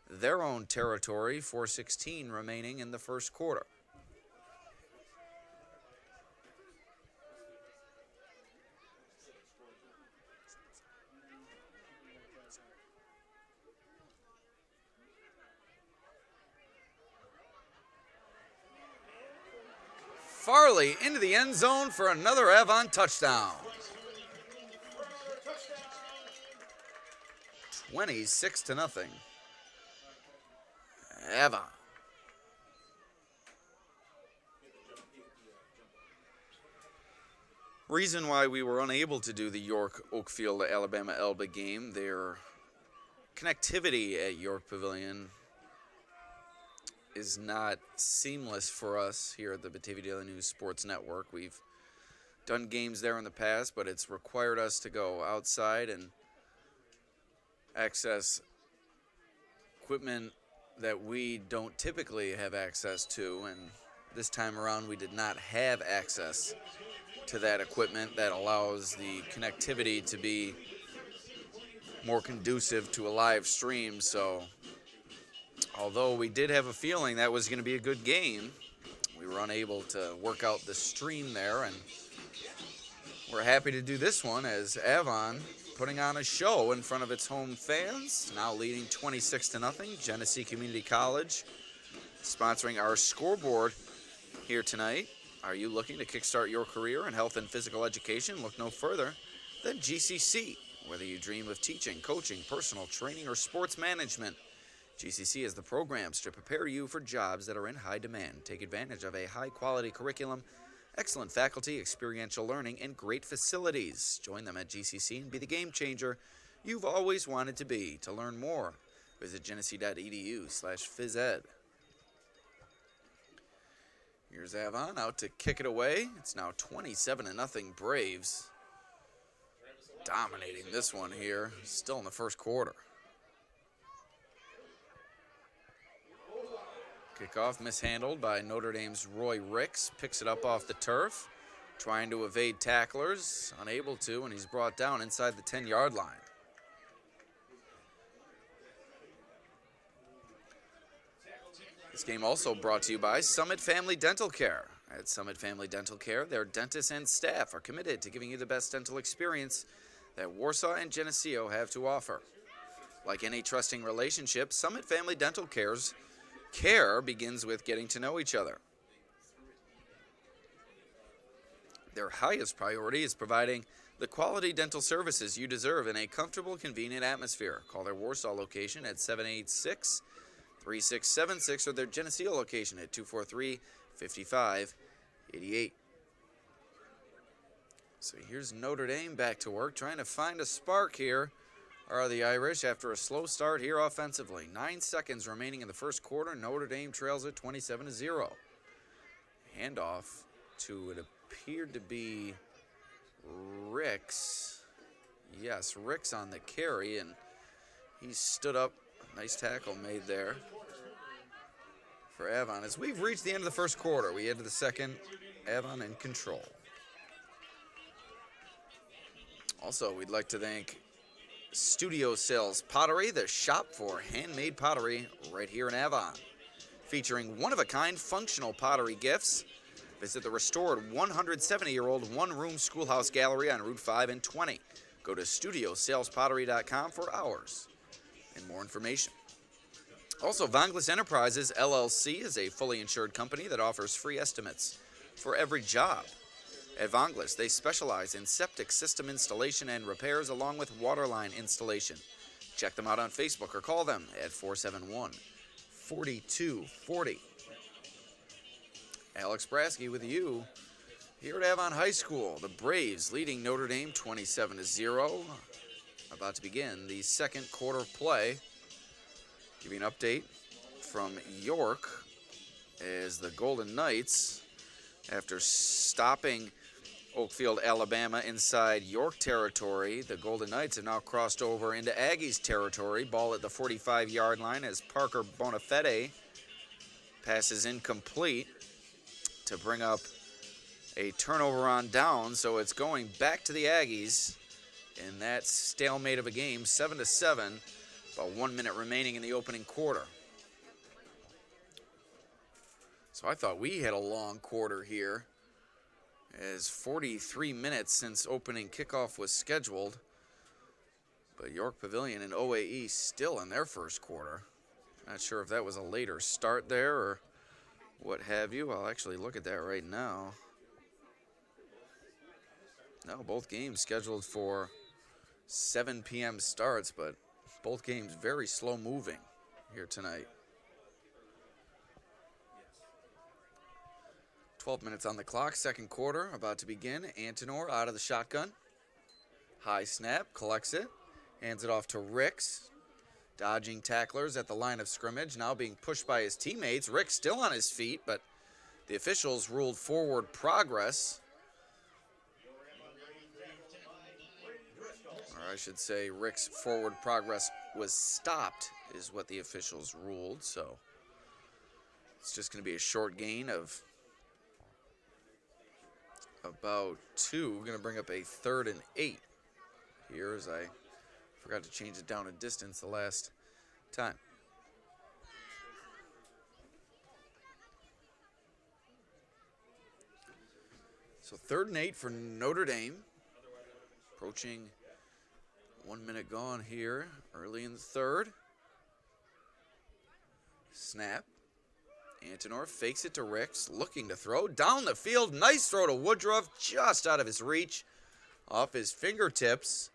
A: their own territory. 4:16 remaining in the first quarter. Farley into the end zone for another Avon touchdown. 26-0. Avon. Reason why we were unable to do the York Oakfield Alabama Elba game, their connectivity at York Pavilion is not seamless for us here at the Batavia Daily News Sports Network. We've done games there in the past, but it's required us to go outside and access equipment that we don't typically have access to, and this time around we did not have access to that equipment that allows the connectivity to be more conducive to a live stream. So although we did have a feeling that was going to be a good game, we were unable to work out the stream there, and we're happy to do this one as Avon putting on a show in front of its home fans, now leading 26-0. Genesee Community College sponsoring our scoreboard here tonight. Are you looking to kickstart your career in health and physical education? Look no further than GCC. Whether you dream of teaching, coaching, personal training, or sports management, GCC has the programs to prepare you for jobs that are in high demand. Take advantage of a high-quality curriculum, excellent faculty, experiential learning, and great facilities. Join them at GCC and be the game changer you've always wanted to be. To learn more, Visit genesee.edu/physed. Here's Avon out to kick it away. It's now 27-0 Braves. Dominating this one here, still in the first quarter. Kickoff mishandled by Notre Dame's Roy Ricks. Picks it up off the turf, trying to evade tacklers. Unable to, and he's brought down inside the 10-yard line. This game also brought to you by Summit Family Dental Care. At Summit Family Dental Care, their dentists and staff are committed to giving you the best dental experience that Warsaw and Geneseo have to offer. Like any trusting relationship, Summit Family Dental Care's care begins with getting to know each other. Their highest priority is providing the quality dental services you deserve in a comfortable, convenient atmosphere. Call their Warsaw location at 786-3676 or their Geneseo location at 243-5588. So here's Notre Dame back to work, trying to find a spark here. Are the Irish after a slow start here offensively. 9 seconds remaining in the first quarter. Notre Dame trails it 27-0. Handoff to, it appeared to be Ricks. Yes, Ricks on the carry, and he stood up. Nice tackle made there for Avon. As we've reached the end of the first quarter, we head to the second. Avon in control. Also, we'd like to thank Studio Sales Pottery, the shop for handmade pottery right here in Avon. Featuring one-of-a-kind functional pottery gifts. Visit the restored 170-year-old one-room schoolhouse gallery on Route 5 and 20. Go to studiosalespottery.com for hours and more information. Also, Vonglis Enterprises, LLC is a fully insured company that offers free estimates for every job. At Vonglis, they specialize in septic system installation and repairs along with waterline installation. Check them out on Facebook or call them at 471-4240. Alex Brasky with you here at Avon High School. The Braves leading Notre Dame 27-0. About to begin the second quarter of play. Give you an update from York as the Golden Knights, after stopping Oakfield, Alabama inside York territory, the Golden Knights have now crossed over into Aggies territory. Ball at the 45-yard line as Parker Bonafede passes incomplete to bring up a turnover on down. So it's going back to the Aggies in that stalemate of a game, 7-7, about 1 minute remaining in the opening quarter. So I thought we had a long quarter here, as 43 minutes since opening kickoff was scheduled. But York Pavilion and OAE still in their first quarter. Not sure if that was a later start there or what have you. I'll actually look at that right now. No, both games scheduled for 7 p.m. starts, but both games very slow moving here tonight. 12 minutes on the clock, second quarter about to begin. Antonor out of the shotgun. High snap, collects it, hands it off to Ricks. Dodging tacklers at the line of scrimmage, now being pushed by his teammates. Ricks still on his feet, but the officials ruled forward progress. Or I should say Ricks' forward progress was stopped, is what the officials ruled. So it's just going to be a short gain of about 2. We're going to bring up a 3rd and 8 here, as I forgot to change it down a distance the last time. So 3rd and 8 for Notre Dame. Approaching 1 minute gone here, early in the third. Snap. Antonor fakes it to Ricks, looking to throw down the field. Nice throw to Woodruff, just out of his reach, off his fingertips.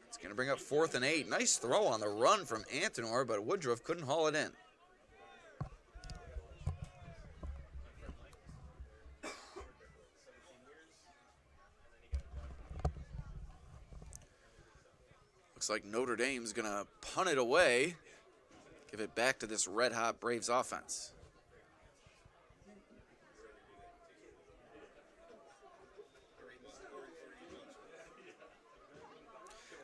A: It's going to bring up 4th and 8. Nice throw on the run from Antonor, but Woodruff couldn't haul it in. Looks like Notre Dame's going to punt it away. give it back to this red-hot Braves offense.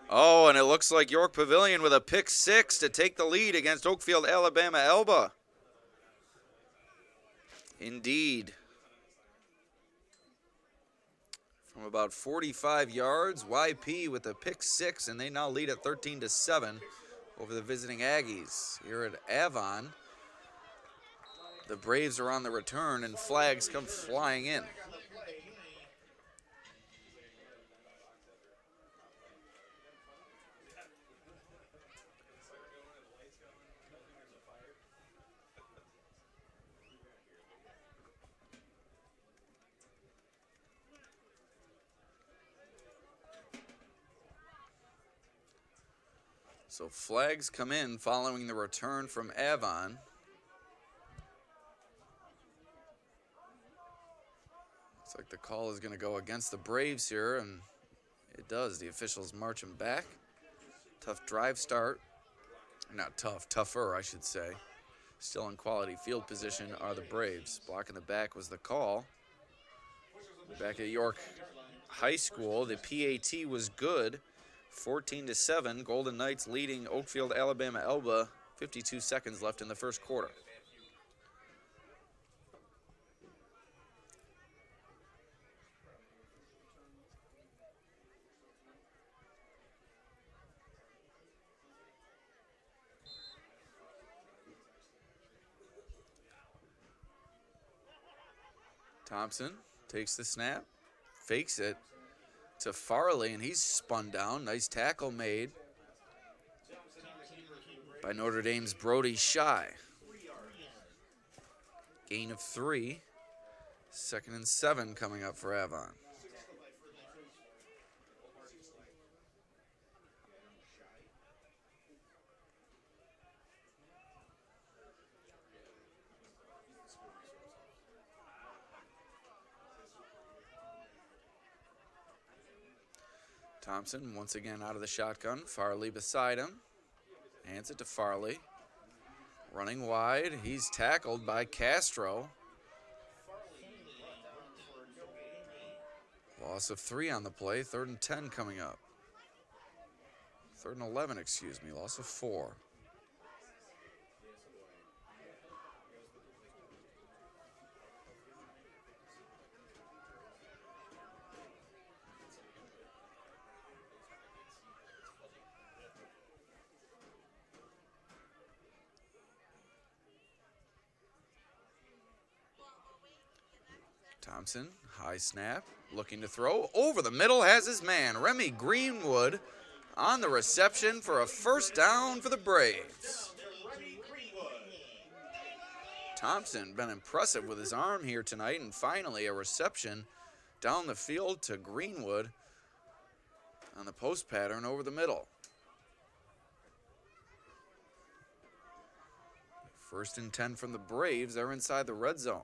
A: Oh, and it looks like York Pavilion with a pick six to take the lead against Oakfield, Alabama, Elba. Indeed. From about 45 yards, YP with a pick six, and they now lead at 13-7 over the visiting Aggies. Here at Avon, the Braves are on the return, and flags come flying in. So flags come in following the return from Avon. Looks like the call is going to go against the Braves here, and it does. The officials march him back. Tough drive start. Not tough, tougher, I should say. Still in quality field position are the Braves. Blocking the back was the call. Back at York High School, the PAT was good. 14-7, Golden Knights leading Oakfield, Alabama, Elba. 52 seconds left in the first quarter. Thompson takes the snap, fakes it to Farley, and he's spun down. Nice tackle made by Notre Dame's Brody Shy. Gain of 3. 2nd and 7 coming up for Avon. Thompson once again out of the shotgun. Farley beside him. Hands it to Farley. Running wide. He's tackled by Castro. Loss of 3 on the play. 3rd and 10 coming up. 3rd and 11, excuse me. Loss of 4. Thompson, high snap, looking to throw. Over the middle has his man, Remy Greenwood, on the reception for a first down for the Braves. Thompson been impressive with his arm here tonight, and finally a reception down the field to Greenwood on the post pattern over the middle. 1st and 10 from the Braves. They're inside the red zone.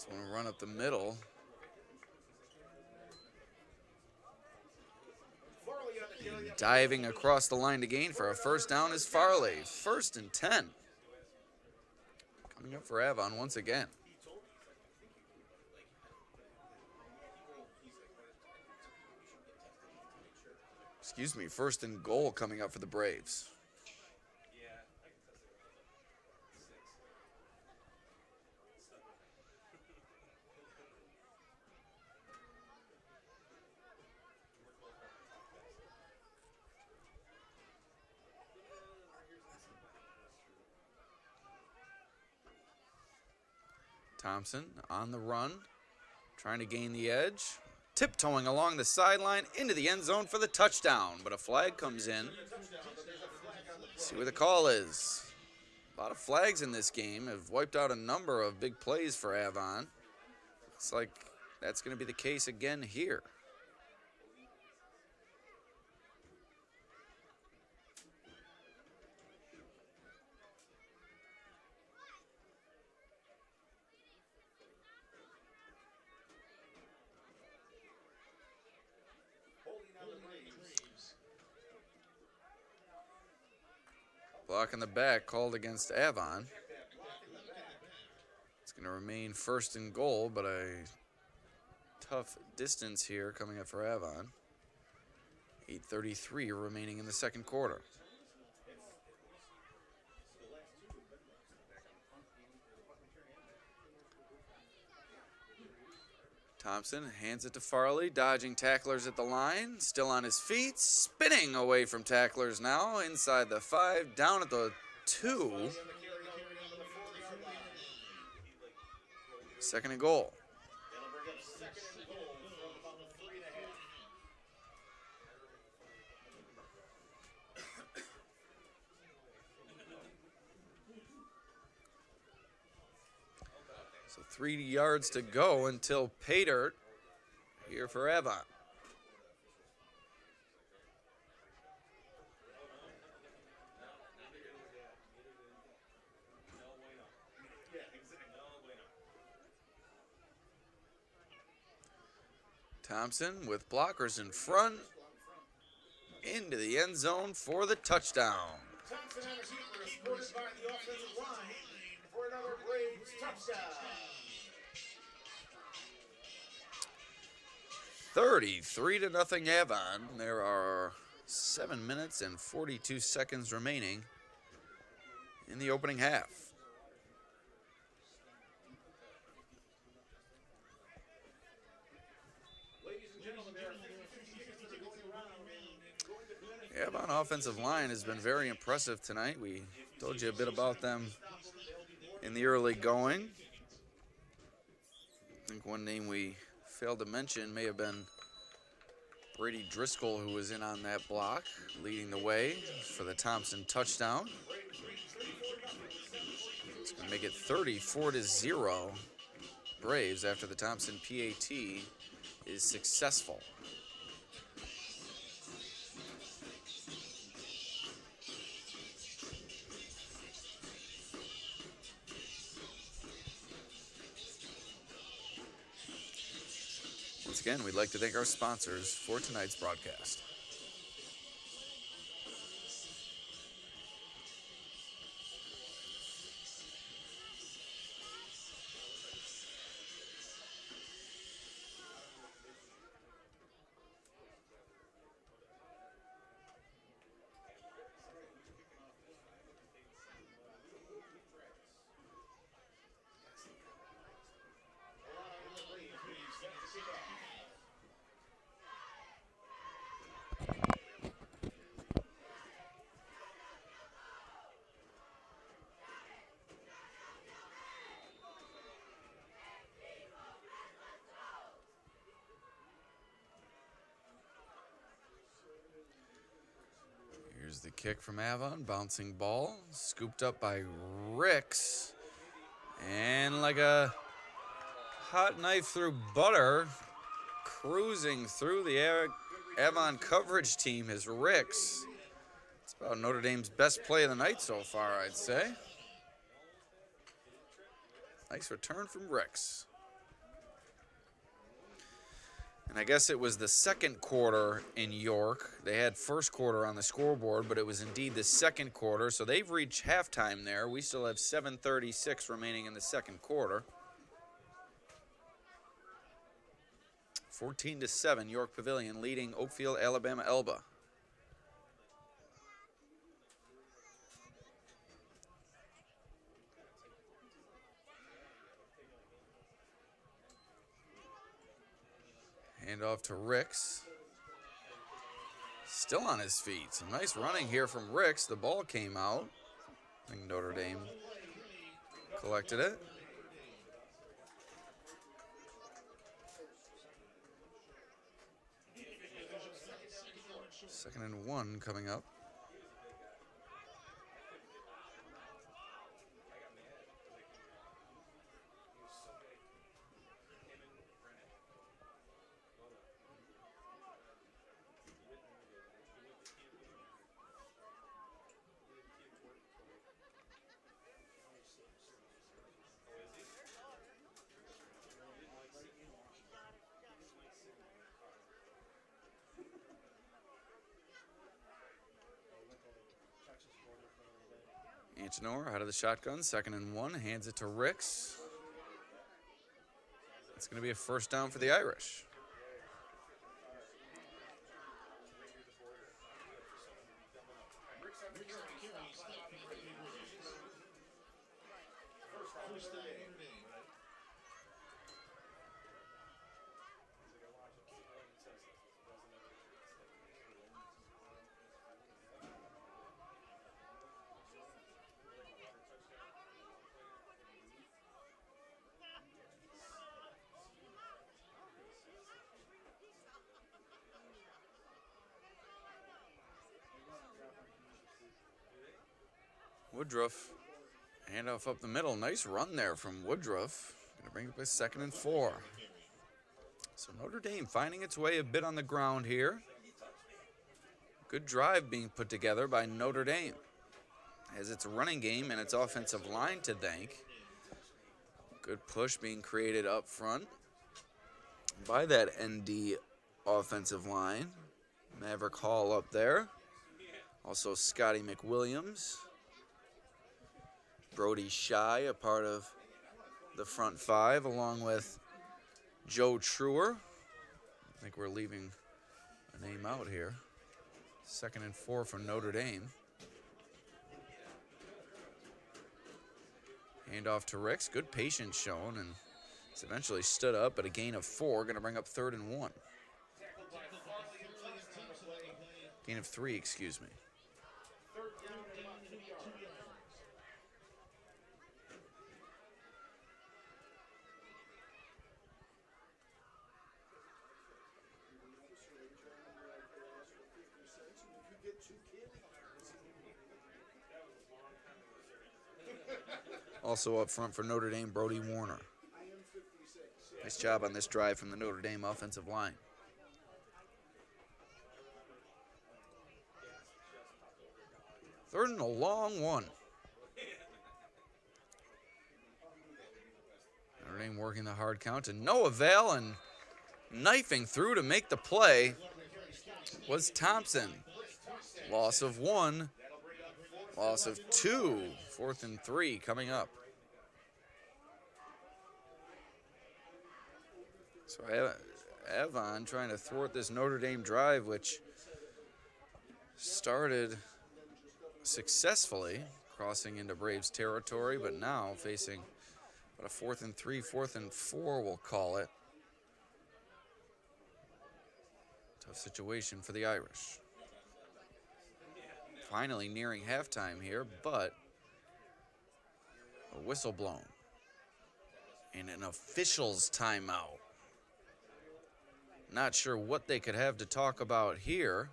A: So want to run up the middle. And diving across the line to gain for a first down is Farley. 1st and 10. Coming up for Avon once again. Excuse me, 1st and goal coming up for the Braves. Thompson on the run, trying to gain the edge, tiptoeing along the sideline into the end zone for the touchdown, but a flag comes in. See what the call is. A lot of flags in this game have wiped out a number of big plays for Avon. Looks like that's going to be the case again here. Block in the back called against Avon. It's going to remain first and goal, but a tough distance here coming up for Avon. 8:33 remaining in the second quarter. Thompson hands it to Farley, dodging tacklers at the line, still on his feet, spinning away from tacklers now, inside the 5, down at the 2. Second and goal. So 3 yards to go until pay dirt here for Avon. Thompson with blockers in front, into the end zone for the touchdown.
B: Thompson and a keeper supported by the offensive line for another Braves touchdown.
A: 33-0 Avon. There are 7 minutes and 42 seconds remaining in the opening half. The Avon offensive line has been very impressive tonight. We told you a bit about them in the early going. I think one name we failed to mention may have been Brady Driscoll, who was in on that block, leading the way for the Thompson touchdown. It's going to make it 34-0 Braves after the Thompson PAT is successful. Once again, we'd like to thank our sponsors for tonight's broadcast. Here's the kick from Avon, bouncing ball, scooped up by Ricks. And like a hot knife through butter, cruising through the Avon coverage team is Ricks. It's about Notre Dame's best play of the night so far, I'd say. Nice return from Ricks. And I guess it was the second quarter in York. They had first quarter on the scoreboard, but it was indeed the second quarter. So they've reached halftime there. We still have 7:36 remaining in the second quarter. 14-7, York Pavilion leading Oakfield, Alabama, Elba. Hand off to Ricks. Still on his feet. Some nice running here from Ricks. The ball came out. I think Notre Dame collected it. Second and 1 coming up. Antonor out of the shotgun, 2nd and 1, hands it to Ricks. It's going to be a first down for the Irish. Woodruff, handoff up the middle. Nice run there from Woodruff. Going to bring up a 2nd and 4. So Notre Dame finding its way a bit on the ground here. Good drive being put together by Notre Dame. Has its running game and its offensive line to thank. Good push being created up front by that ND offensive line. Maverick Hall up there. Also Scotty McWilliams. Brody Shy, a part of the front 5, along with Joe Truer. I think we're leaving a name out here. 2nd and 4 for Notre Dame. Handoff to Ricks. Good patience shown, and it's eventually stood up, but a gain of 4. Going to bring up 3rd and 1. Gain of 3, excuse me. Also up front for Notre Dame, Brody Warner. Nice job on this drive from the Notre Dame offensive line. Third and a long one. Notre Dame working the hard count to no avail, and knifing through to make the play was Thompson. Loss of 1, loss of 2, 4th and 3 coming up. So Avon trying to thwart this Notre Dame drive, which started successfully crossing into Braves territory, but now facing about a 4th and 3, 4th and 4, we'll call it. Tough situation for the Irish. Finally nearing halftime here, but a whistle blown and an official's timeout. Not sure what they could have to talk about here.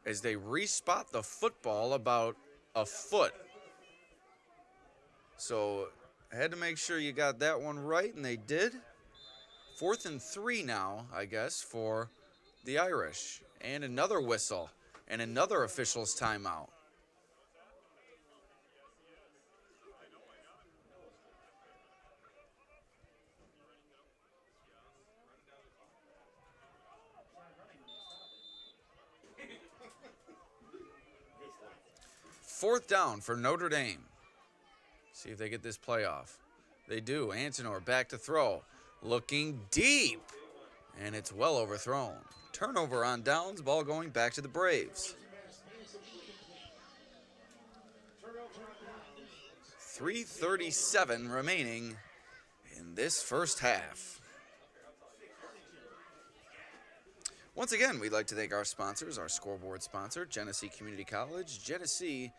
A: As they respot the football about a foot. So I had to make sure you got that one right, and they did. 4th and 3 now, I guess, for the Irish. And another whistle and another official's timeout. Fourth down for Notre Dame. See if they get this play off. They do. Antonor back to throw. Looking deep. And it's well overthrown. Turnover on downs. Ball going back to the Braves. 3:37 remaining in this first half. Once again, we'd like to thank our sponsors, our scoreboard sponsor, Genesee Community College. Genesee,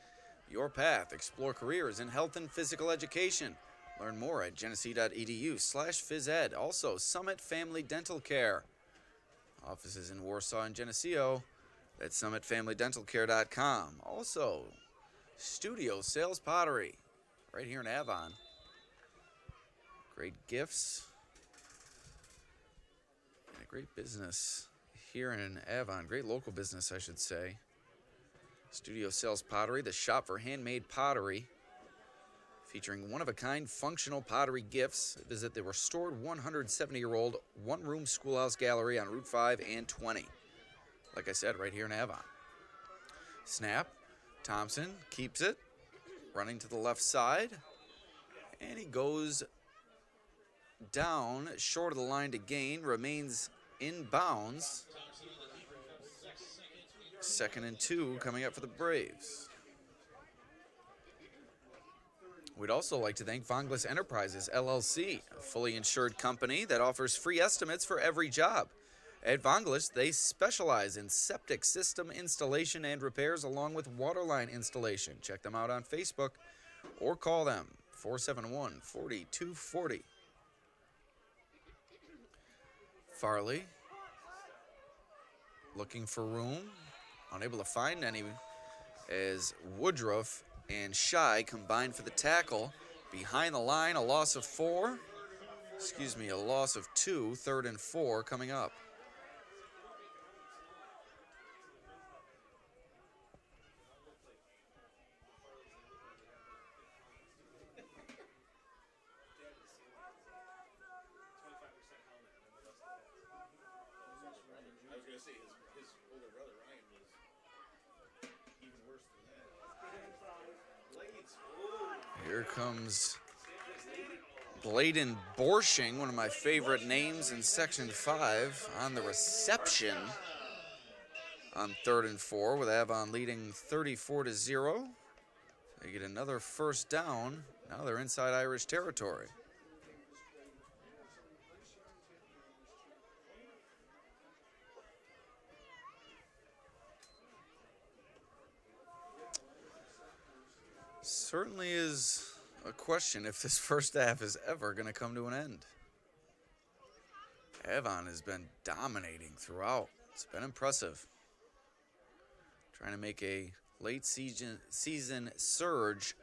A: your path. Explore careers in health and physical education. Learn more at genesee.edu/physed. Also, Summit Family Dental Care. Offices in Warsaw and Geneseo. That's summitfamilydentalcare.com. Also, Studio Sales Pottery, right here in Avon. Great gifts. And a great business here in Avon. Great local business, I should say. Studio Sales Pottery, the shop for handmade pottery. featuring one-of-a-kind functional pottery gifts. Visit the restored 170-year-old one-room schoolhouse gallery on Route 5 and 20. Like I said, right here in Avon. Snap. Thompson keeps it, running to the left side, and he goes down short of the line to gain, remains in bounds. 2nd and 2 coming up for the Braves. We'd also like to thank Vonglis Enterprises, LLC, a fully insured company that offers free estimates for every job. At Vonglis, they specialize in septic system installation and repairs along with waterline installation. Check them out on Facebook or call them 471-4240. Farley looking for room, unable to find any as Woodruff and Shy combined for the tackle. Behind the line, a loss of 2, 3rd and 4 coming up.
B: I was going to say his older brother Ryan was even worse than that.
A: Here comes Bladen Borshing, one of my favorite names in Section 5, on the reception on 3rd and 4 with Avon leading 34-0. They get another first down. Now they're inside Irish territory. Certainly is a question if this first half is ever going to come to an end. Avon has been dominating throughout. It's been impressive. Trying to make a late season surge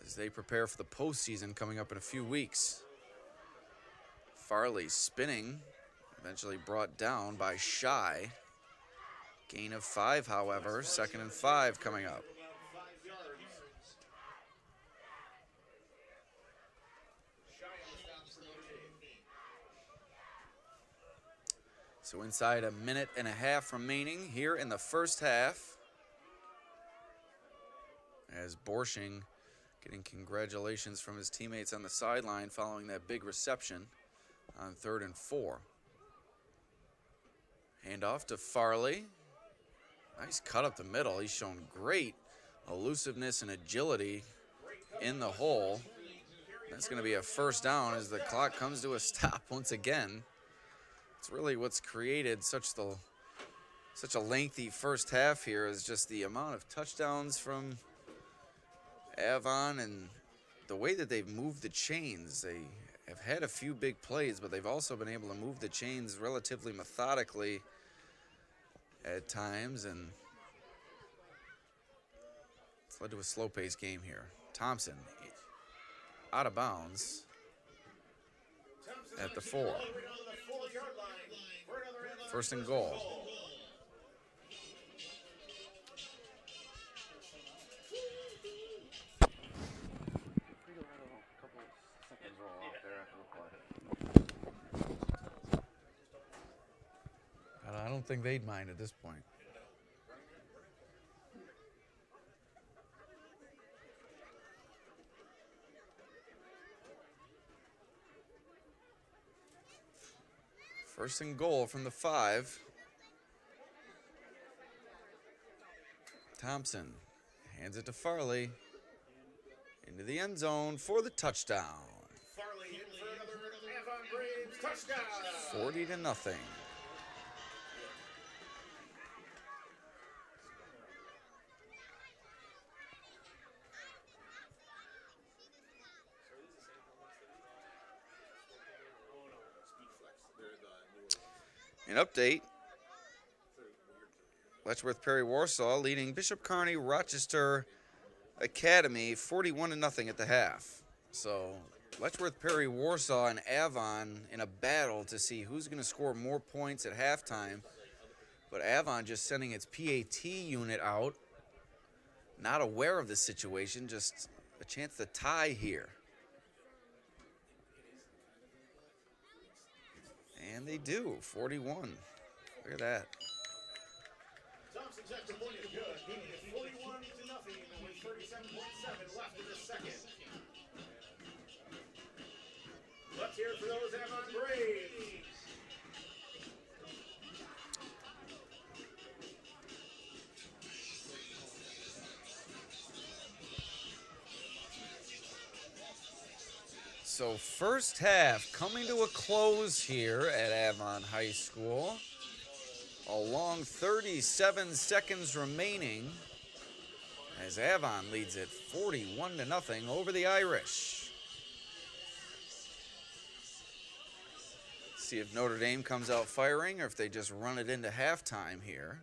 A: as they prepare for the postseason coming up in a few weeks. Farley spinning, eventually brought down by Shy. Gain of 5, however. 2nd and 5 coming up. So inside a minute and a half remaining here in the first half, as Borshing getting congratulations from his teammates on the sideline following that big reception on 3rd and 4. Handoff to Farley. Nice cut up the middle. He's shown great elusiveness and agility in the hole. That's going to be a first down as the clock comes to a stop once again. It's really what's created such a lengthy first half here is just the amount of touchdowns from Avon and the way that they've moved the chains. They have had a few big plays, but they've also been able to move the chains relatively methodically at times, and it's led to a slow-paced game here. Thompson out of bounds at the 4. 1st and goal. I don't think they'd mind at this point. First and goal from the 5. Thompson hands it to Farley into the end zone for the touchdown.
B: Farley in for another Avon Braves touchdown.
A: 40-0. An update, Letchworth Perry Warsaw leading Bishop Kearney Rochester Academy 41-0 at the half. So Letchworth Perry Warsaw and Avon in a battle to see who's going to score more points at halftime. But Avon just sending its PAT unit out, not aware of the situation, just a chance to tie here. And they do, 41. Look at that.
B: Thompson's extra point is good. He is 41-0 with 37.7 left in the second. Let's hear it for those Avon Braves.
A: So first half coming to a close here at Avon High School. A long 37 seconds remaining as Avon leads it 41-0 over the Irish. See if Notre Dame comes out firing or if they just run it into halftime here.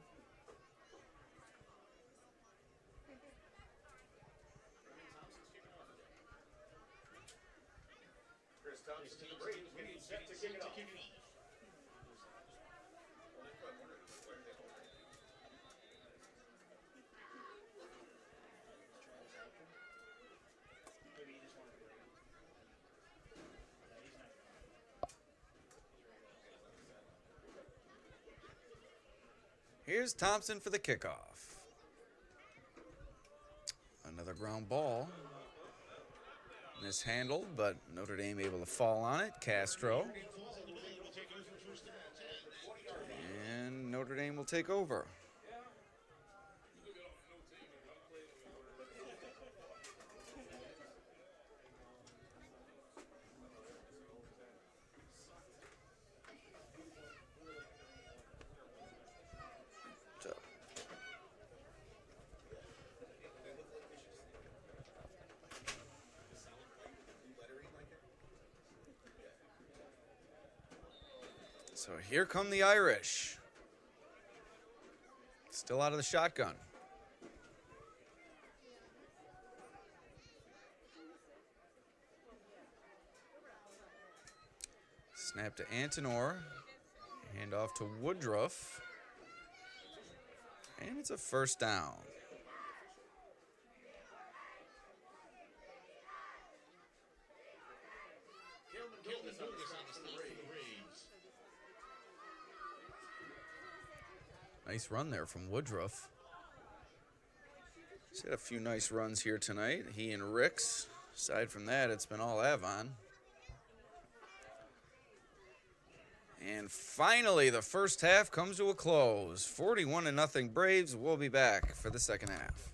A: Here's Thompson for the kickoff. Another ground ball. Mishandled, but Notre Dame able to fall on it. Castro. And Notre Dame will take over. So here come the Irish. Still out of the shotgun. Snap to Antonor. Hand off to Woodruff. And it's a first down. Nice run there from Woodruff. He's had a few nice runs here tonight. He and Ricks. Aside from that, it's been all Avon. And finally, the first half comes to a close. 41-0 Braves. We'll be back for the second half.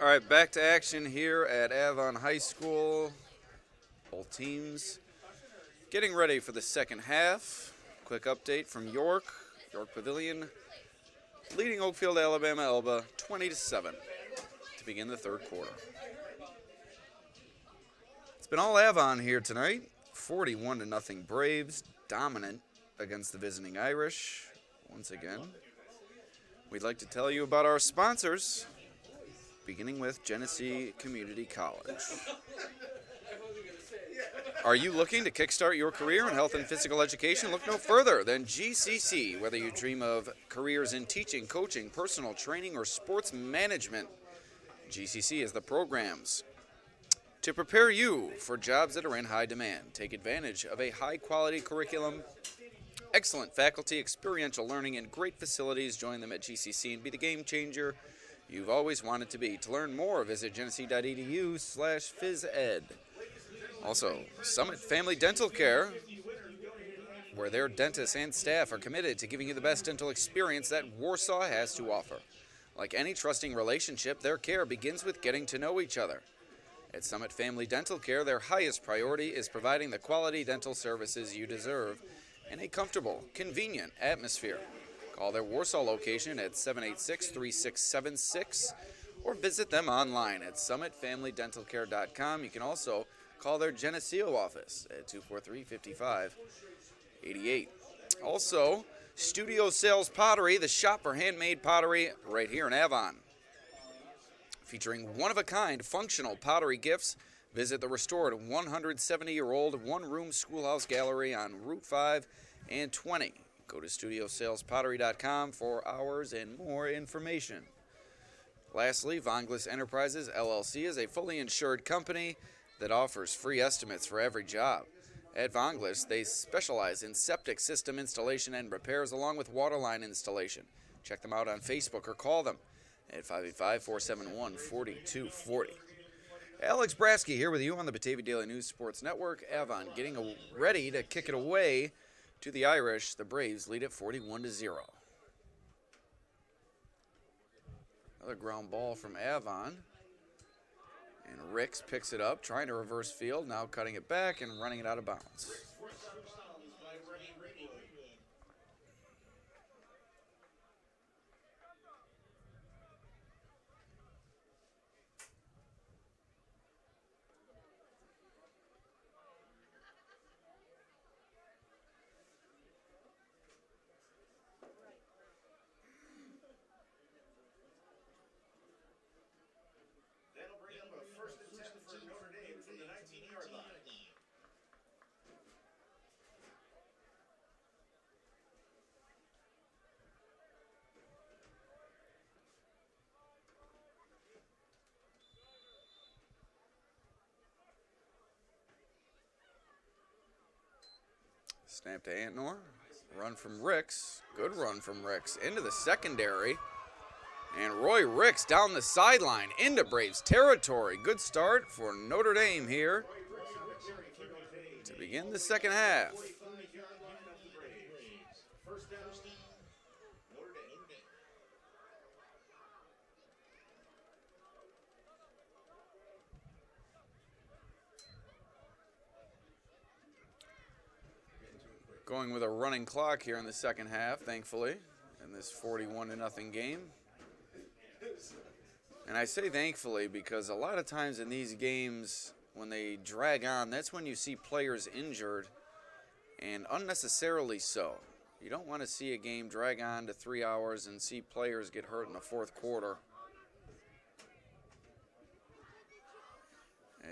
A: All right, back to action here at Avon High School. Both teams getting ready for the second half. Quick update from York Pavilion, leading Oakfield, Alabama, Elba 20-7 to begin the third quarter. It's been all Avon here tonight. 41-0 Braves, dominant against the visiting Irish. Once again, we'd like to tell you about our sponsors, beginning with Genesee Community College. Are you looking to kickstart your career in health and physical education? Look no further than GCC. Whether you dream of careers in teaching, coaching, personal training, or sports management, GCC has the programs to prepare you for jobs that are in high demand. Take advantage of a high-quality curriculum, excellent faculty, experiential learning, and great facilities. Join them at GCC and be the game changer you've always wanted to be. To learn more, visit genesee.edu/phys ed. Also, Summit Family Dental Care, where their dentists and staff are committed to giving you the best dental experience that Warsaw has to offer. Like any trusting relationship, their care begins with getting to know each other. At Summit Family Dental Care, their highest priority is providing the quality dental services you deserve in a comfortable, convenient atmosphere. Call their Warsaw location at 786-3676 or visit them online at summitfamilydentalcare.com. You can also call their Geneseo office at 243-5588. Also, Studio Sales Pottery, the shop for handmade pottery right here in Avon. Featuring one-of-a-kind functional pottery gifts, visit the restored 170-year-old one-room schoolhouse gallery on Route 5 and 20. Go to studiosalespottery.com for hours and more information. Lastly, Vonglis Enterprises, LLC is a fully insured company that offers free estimates for every job. At Vonglis, they specialize in septic system installation and repairs along with waterline installation. Check them out on Facebook or call them at 585-471-4240. Alex Brasky here with you on the Batavia Daily News Sports Network. Avon getting ready to kick it away to the Irish. The Braves lead it 41-0. Another ground ball from Avon. And Ricks picks it up, trying to reverse field, now cutting it back and running it out of bounds.
B: That'll bring up a first and 10 for Notre Dame from the 19-yard line.
A: Snap to Antnor. Run from Ricks. Good run from Ricks into the secondary. And Roy Ricks down the sideline into Braves territory. Good start for Notre Dame here to begin the second half.
B: 45-yard line of the Braves. First down, Notre Dame.
A: Going with a running clock here in the second half, thankfully, in this 41-0 game. And I say thankfully because a lot of times in these games, when they drag on, that's when you see players injured, and unnecessarily so. You don't want to see a game drag on to 3 hours and see players get hurt in the fourth quarter,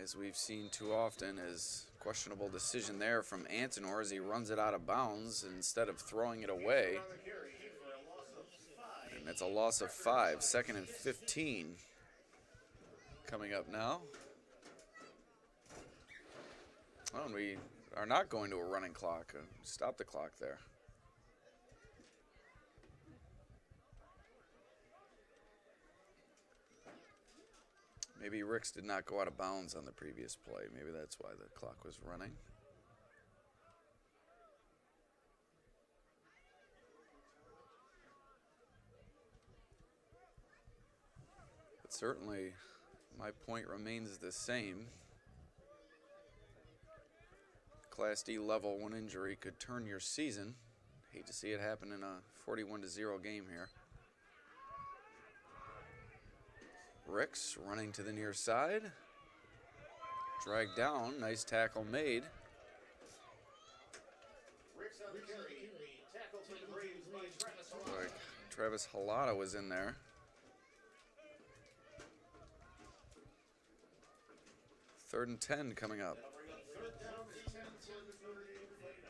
A: as we've seen too often. As questionable decision there from Antinor as he runs it out of bounds instead of throwing it away. And that's a loss of 5. Second and 15 coming up now. Oh, and we are not going to a running clock. Stop the clock there. Maybe Ricks did not go out of bounds on the previous play. Maybe that's why the clock was running. But certainly My point remains the same. Class D level 1 injury could turn your season. Hate to see it happen in a 41-0 game here. Ricks running to the near side. Dragged down. Nice tackle made.
B: Ricks on the carry. Tackle for the Braves by Travis Halata.
A: Like Travis Halata was in there. Third and 10 coming up.
B: Third down and 10 for the Notre Dame Fighting.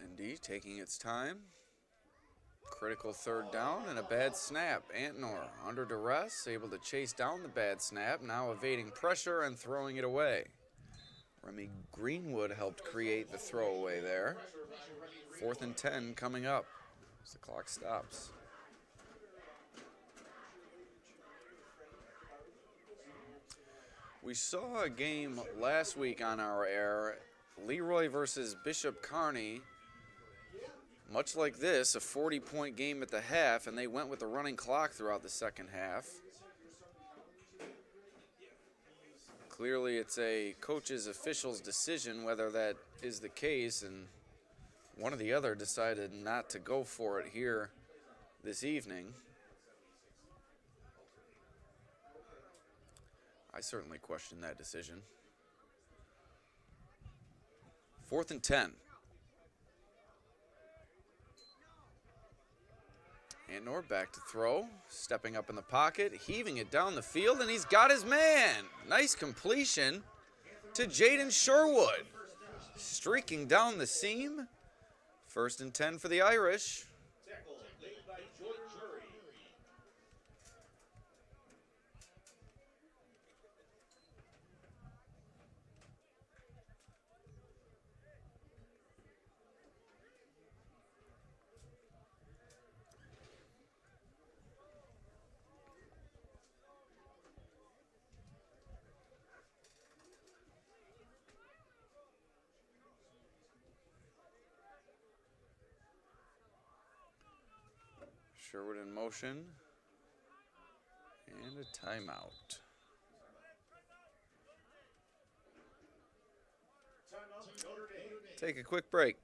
A: Indeed, taking its time. Critical third down and a bad snap. Antnor under duress, able to chase down the bad snap, now evading pressure and throwing it away. Remy Greenwood helped create the throwaway there. 4th and 10 coming up as the clock stops. We saw a game last week on our air, Leroy versus Bishop Kearney. Much like this, a 40-point game at the half, and they went with the running clock throughout the second half. Clearly, it's a coach's official's decision whether that is the case, and one or the other decided not to go for it here this evening. I certainly question that decision. 4th and 10. Antnor back to throw, stepping up in the pocket, heaving it down the field, and he's got his man. Nice completion to Jaden Sherwood. Streaking down the seam. 1st and 10 for the Irish.
B: Tackle made by Jordan Murray.
A: Sherwood in motion. And a timeout.
B: Timeout, Notre Dame.
A: Take a quick break.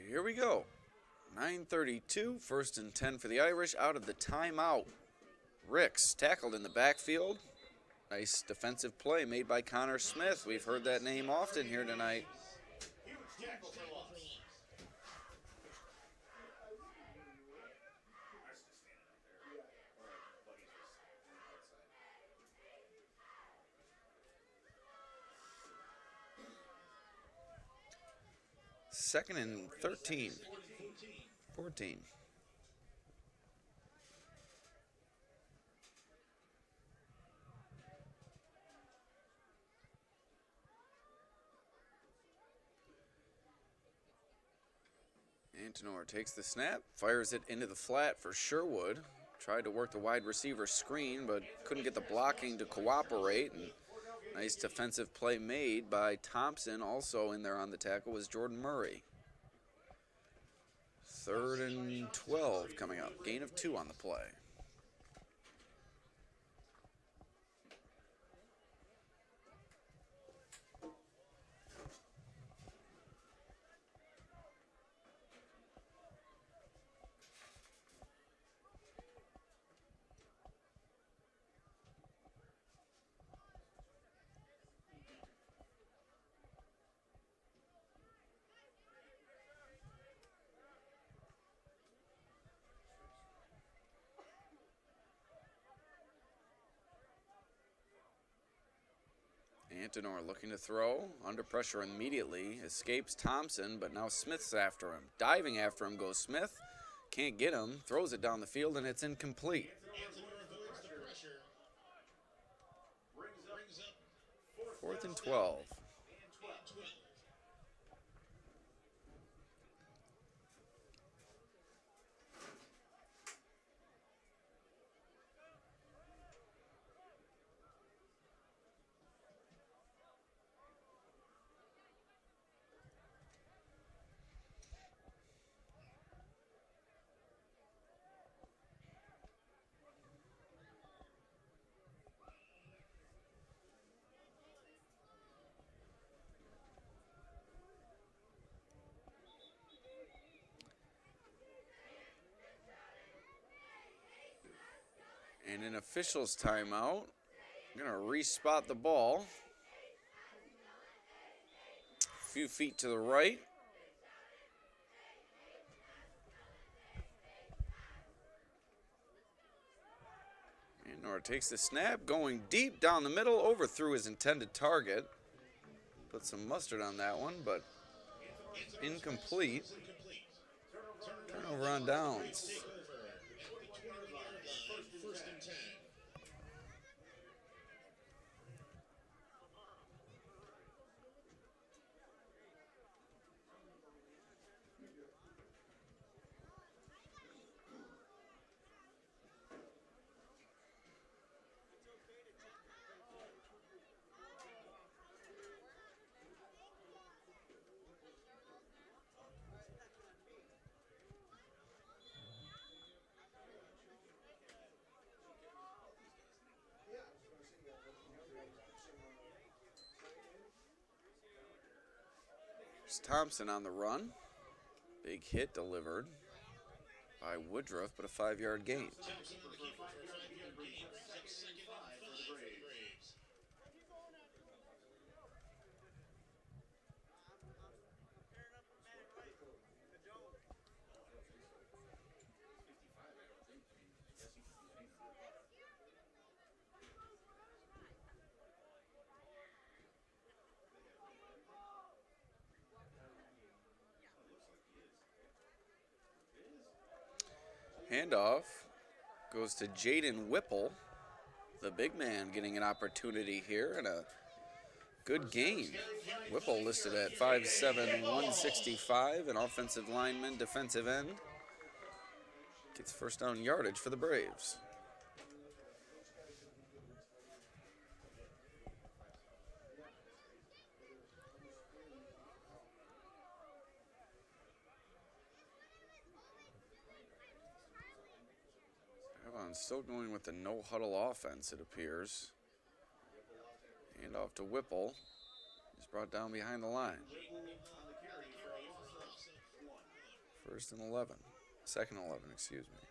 A: Here we go. 9:32, 1st and 10 for the Irish out of the timeout. Ricks tackled in the backfield. Nice defensive play made by Connor Smith. We've heard that name often here tonight.
B: Huge tackle for loss.
A: Second and 13. 14. Antonor takes the snap, fires it into the flat for Sherwood. Tried to work the wide receiver screen, but couldn't get the blocking to cooperate. And nice defensive play made by Thompson. Also in there on the tackle was Jordan Murray. 3rd and 12 coming up. Gain of 2 on the play. Antonor looking to throw, under pressure immediately, escapes Thompson, but now Smith's after him. Diving after him goes Smith, can't get him, throws it down the field, and it's incomplete. 4th and 12. And an official's timeout. I'm going to respot the ball. A few feet to the right. And Notre takes the snap, going deep down the middle, overthrew his intended target. Put some mustard on that one, but incomplete. Turnover on downs. Thompson on the run. Big hit delivered by Woodruff, but a 5-yard gain. Handoff goes to Jaden Whipple, the big man, getting an opportunity here and a good gain. Whipple listed at 5'7", 165, an offensive lineman, defensive end. Gets first down yardage for the Braves. Still going with the no-huddle offense, it appears. Hand off to Whipple. He's brought down behind the line. 1st and 11. 2nd and 11, excuse me.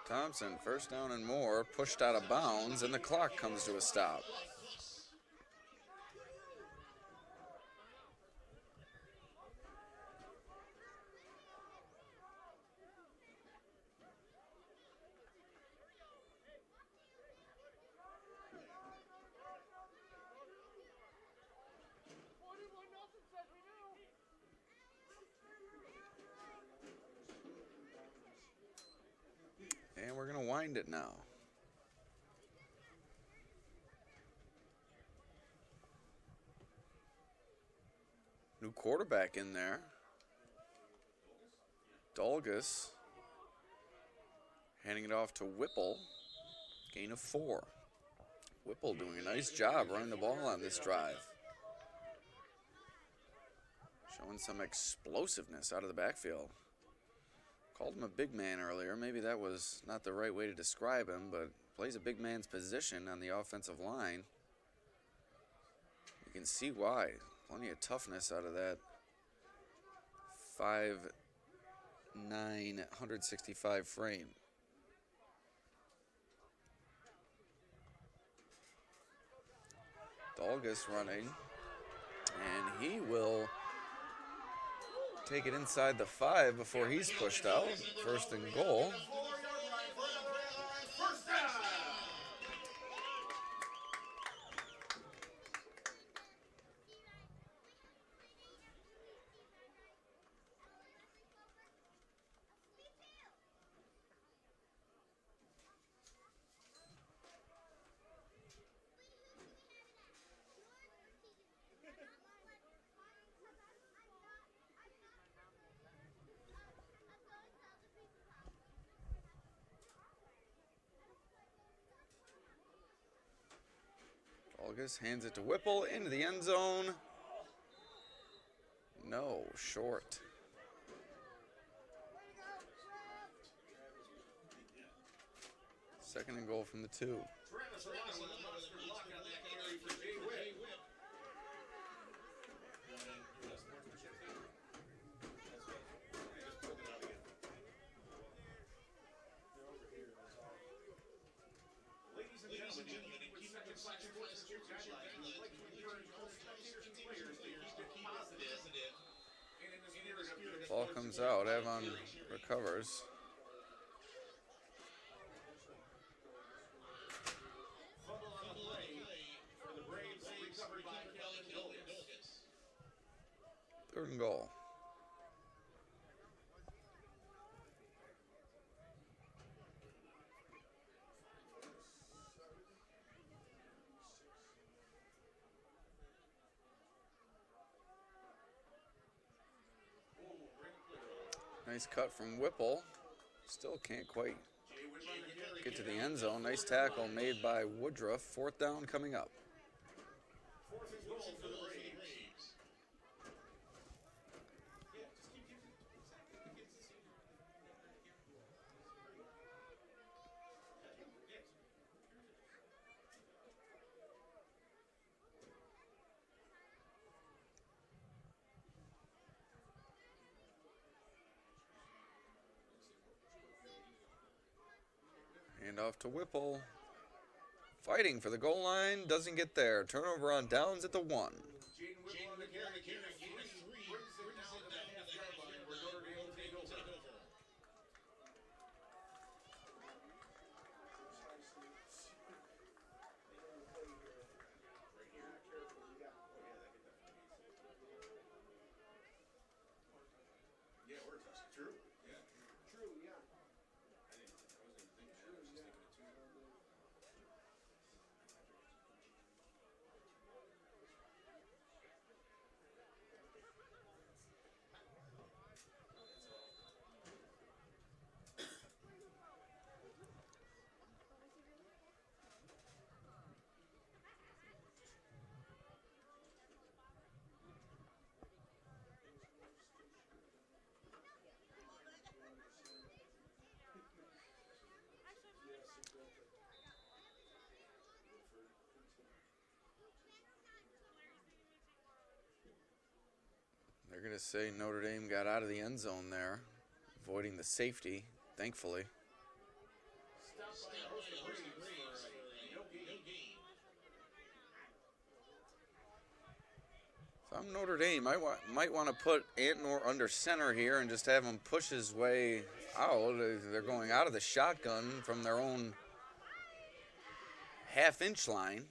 A: Thompson, first down and more, pushed out of bounds, and the clock comes to a stop. And we're going to wind it now. New quarterback in there. Dolgus. Handing it off to Whipple. Gain of 4. Whipple doing a nice job running the ball on this drive. Showing some explosiveness out of the backfield. Called him a big man earlier. Maybe that was not the right way to describe him, but plays a big man's position on the offensive line. You can see why. Plenty of toughness out of that 5'9", 165 frame. Dolgus running, and he will take it inside the 5 before he's pushed out. First and goal. Dolgus hands it to Whipple into the end zone. No, short. Second and goal from the 2. Ball comes out. Avon recovers. Third and goal. Nice cut from Whipple. Still can't quite get to the end zone. Nice tackle made by Woodruff. Fourth down coming up. Hand off to Whipple. Fighting for the goal line. Doesn't get there. Turnover on downs at the 1. They're going to say Notre Dame got out of the end zone there, avoiding the safety, thankfully. If I'm Notre Dame, I might want to put Antnor under center here and just have him push his way out. They're going out of the shotgun from their own half-inch line.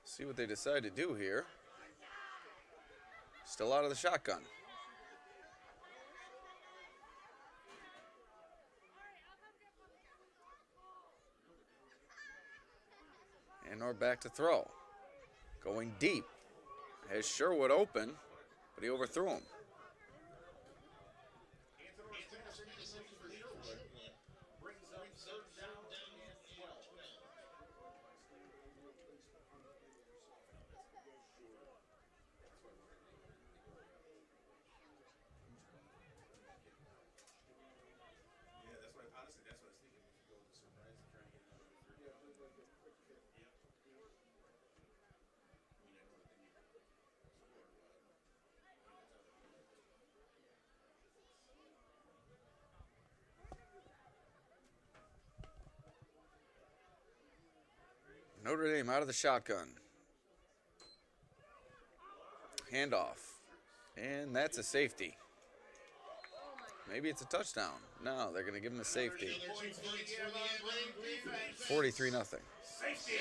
A: See what they decide to do here. Still out of the shotgun. And or back to throw. Going deep. Has Sherwood open, but he overthrew him.
B: Anthony's pass incompletion for Sherwood brings up third down and 12.
A: Notre Dame out of the shotgun. Handoff. And that's a safety. Maybe it's a touchdown. No, they're going to give him a safety. 43-0.
B: Safety.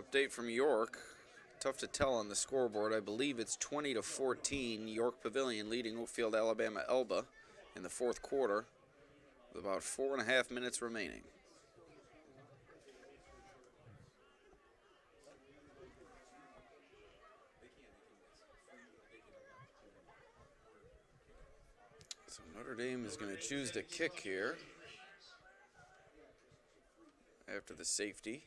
A: Update from York. Tough to tell on the scoreboard. I believe it's 20-14. York Pavilion leading Oakfield, Alabama Elba in the fourth quarter with about 4.5 minutes remaining. So Notre Dame is going to choose to kick here after the safety.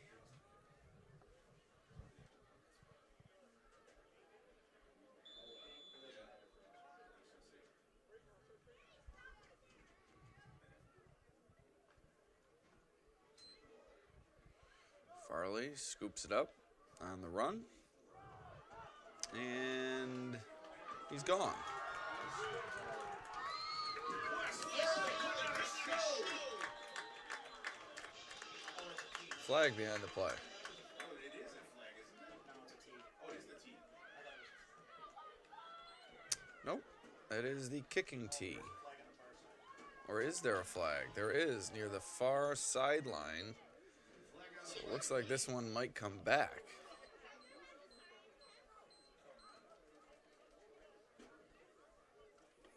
A: Farley scoops it up on the run, and he's gone. Flag behind the play. Nope, that is the kicking tee. Or is there a flag? There is, near the far sideline. So it looks like this one might come back.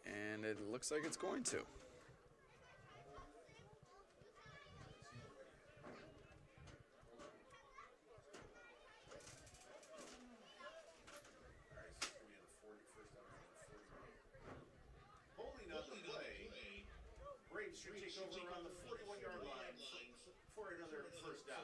A: And it looks like it's going to.
B: Holding up the play. Braves should take over around the 41-yard line for another first down.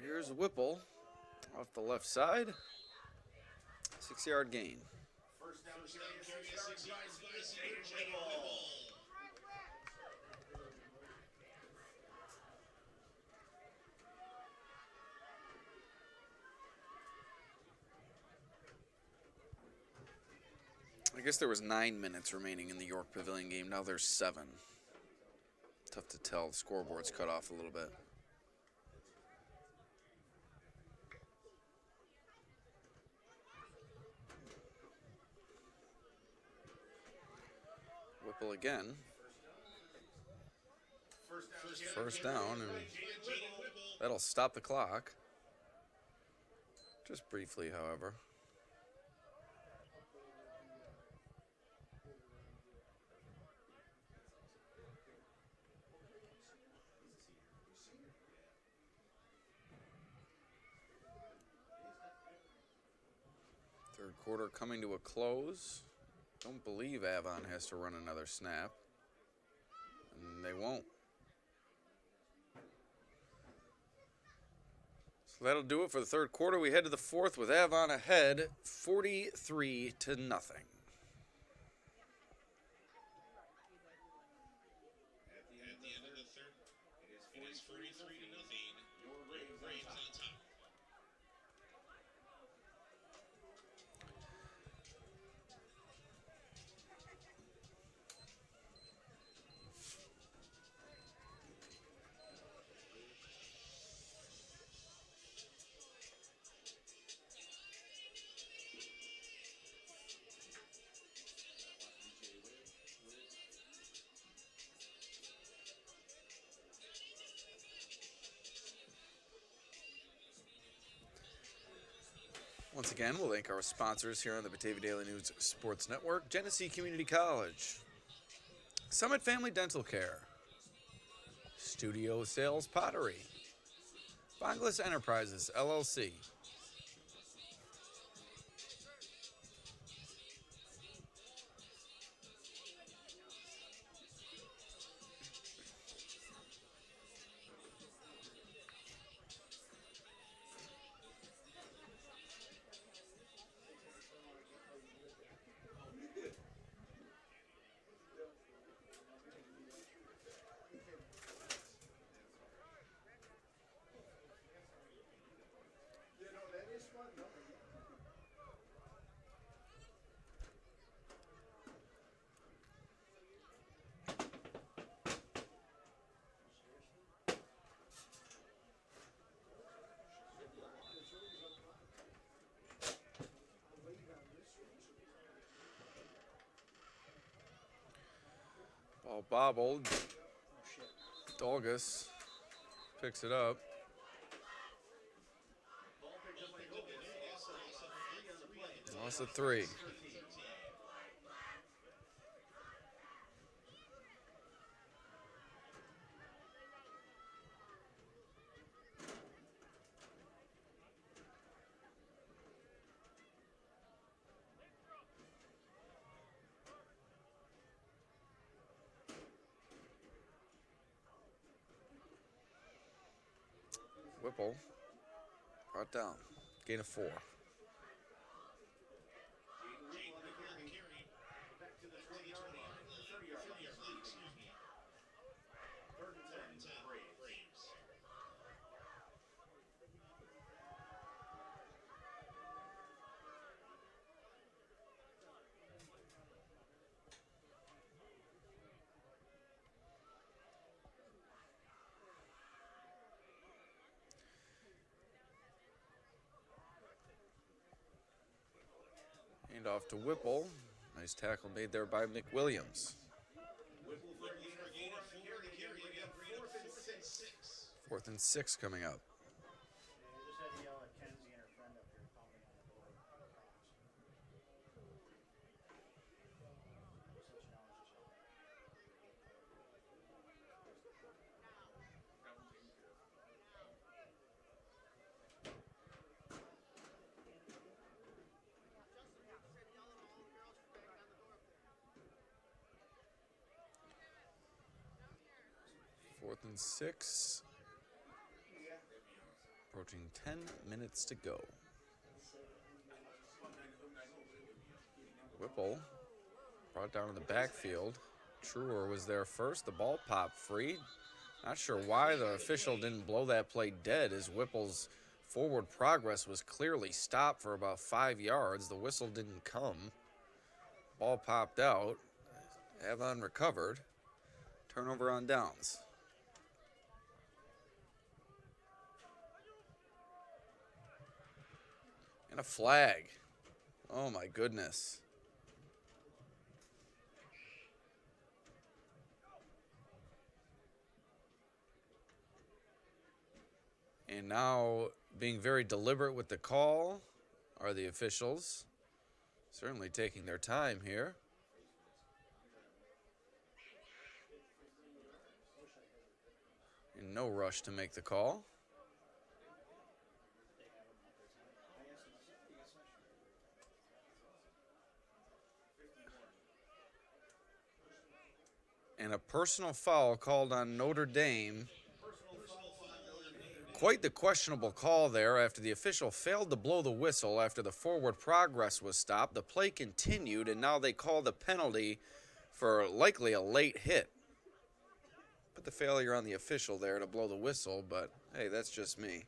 A: Here's Whipple off the left side. 6-yard gain.
B: First down, carry a 6 yards by Whipple.
A: I guess there was 9 minutes remaining in the York Pavilion game. Now there's 7. Tough to tell. The scoreboard's cut off a little bit. Whipple again. First down, and that'll stop the clock. Just briefly, however. Third quarter coming to a close. Don't believe Avon has to run another snap. And they won't. So that'll do it for the third quarter. We head to the fourth with Avon ahead 43-0. Once again, we'll thank our sponsors here on the Batavia Daily News Sports Network. Genesee Community College, Summit Family Dental Care, Studio Sales Pottery, Bonglis Enterprises, LLC, ball bobbled. Dolgus picks it up. Loss of 3. Whipple brought down. Gain of 4. Hand off to Whipple. Nice tackle made there by McWilliams. 4th and 6 coming up. Fourth and 6. Approaching 10 minutes to go. Whipple brought down in the backfield. Truer was there first. The ball popped free. Not sure why the official didn't blow that play dead, as Whipple's forward progress was clearly stopped for about 5 yards. The whistle didn't come. Ball popped out. Avon recovered. Turnover on downs. And a flag. Oh my goodness. And now Being very deliberate with the call are the officials. Certainly taking their time here. In no rush to make the call. And a personal foul called on Notre Dame. Quite the questionable call there after the official failed to blow the whistle after the forward progress was stopped. The play continued, and now they call the penalty for likely a late hit. Put the failure on the official there to blow the whistle, but hey, that's just me.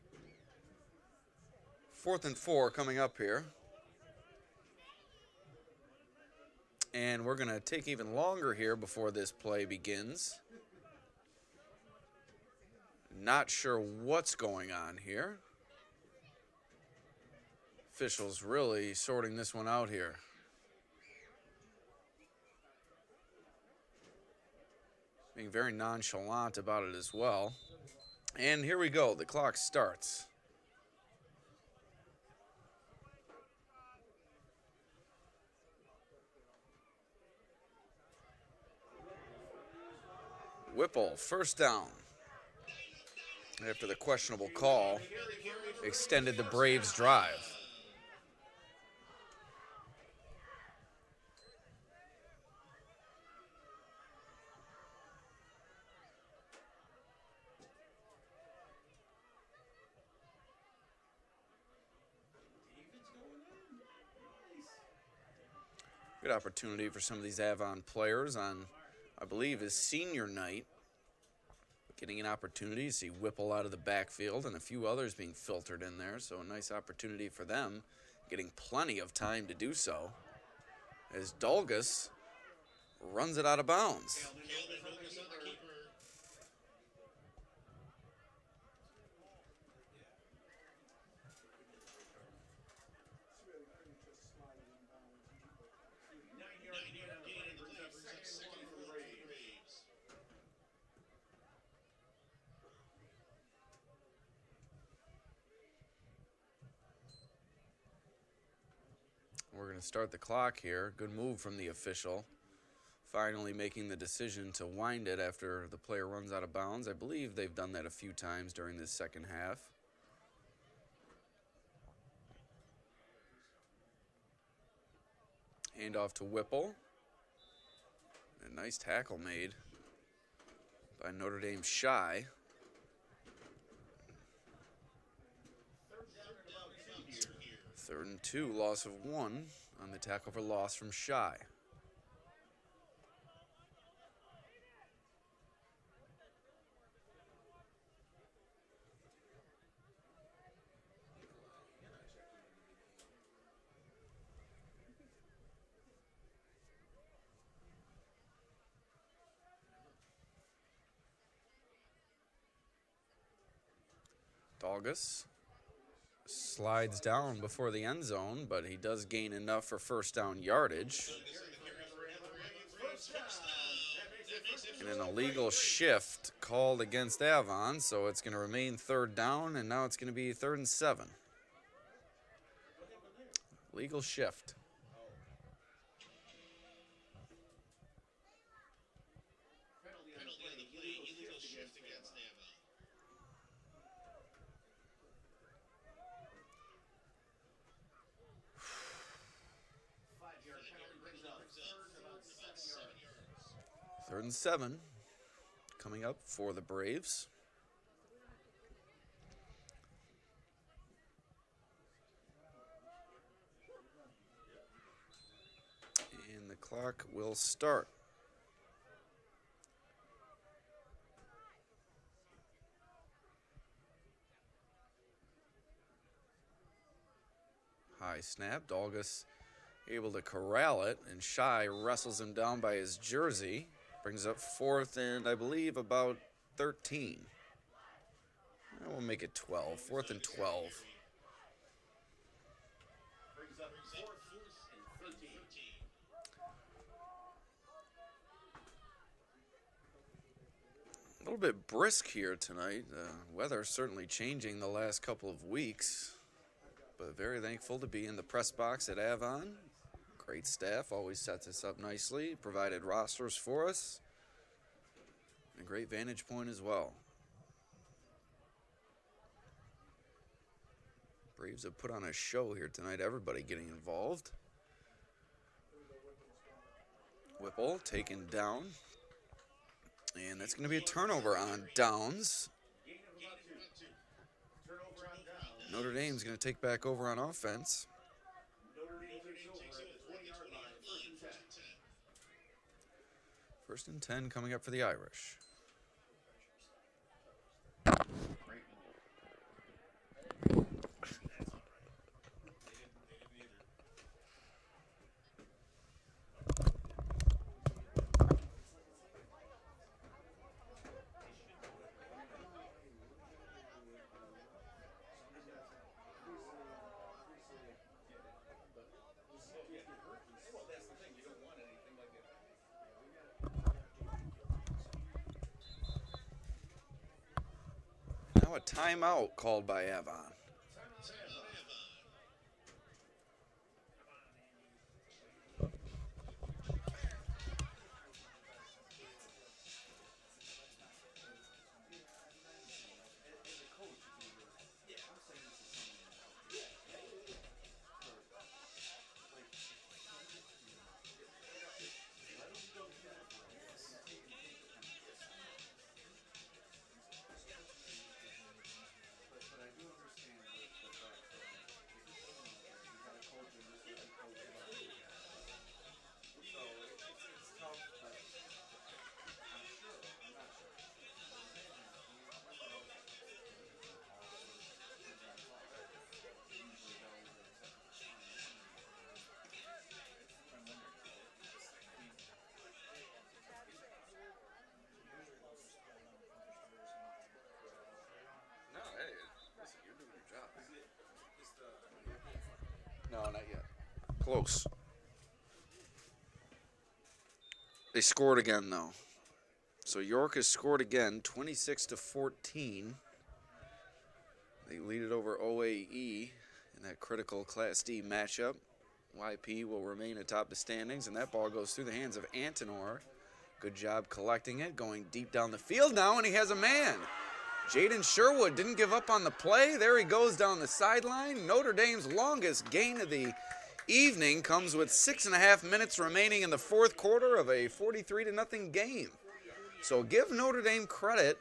A: 4th and 4 coming up here. And we're going to take even longer here before this play begins. Not sure what's going on here. Officials really sorting this one out here. Being very nonchalant about it as well. And here we go. The clock starts. Whipple, first down. After the questionable call, extended the Braves' drive. Good opportunity for some of these Avon players on, I believe, his senior night. Getting an opportunity to see Whipple out of the backfield and a few others being filtered in there. So a nice opportunity for them, getting plenty of time to do so. As Dolgus runs it out of bounds. We're going to start the clock here. Good move from the official. Finally making the decision to wind it after the player runs out of bounds. I believe they've done that a few times during this second half. Hand off to Whipple. A nice tackle made by Notre Dame Shy. Third and 2, loss of 1 on the tackle for loss from Shy. Dolgus slides down before the end zone, but he does gain enough for first down yardage. And an illegal shift called against Avon, so it's going to remain third down, and now it's going to be 3rd and 7. Legal shift. Third and 7 coming up for the Braves. And the clock will start. High snap. Dolgus able to corral it, and Shy wrestles him down by his jersey. Brings up 4th and I believe about 13. We'll make it 12. 4th and 12.
B: Brings up 4th and 13.
A: A little bit brisk here tonight. The weather's certainly changing the last couple of weeks, but very thankful to be in the press box at Avon. Great staff, always sets us up nicely, provided rosters for us, and a great vantage point as well. Braves have put on a show here tonight, everybody getting involved. Whipple taken down. And that's going to be a turnover on downs. Notre Dame's going to take back over on offense. First and 10 coming up for the Irish. Now a timeout called by Avon. No, not yet. Close. They scored again, though. So York has scored again, 26-14. They lead it over OAE in that critical Class D matchup. YP will remain atop the standings, and that ball goes through the hands of Antonor. Good job collecting it, going deep down the field now, and he has a man. Jaden Sherwood didn't give up on the play. There he goes down the sideline. Notre Dame's longest gain of the evening comes with 6.5 minutes remaining in the fourth quarter of a 43-0 game. So give Notre Dame credit.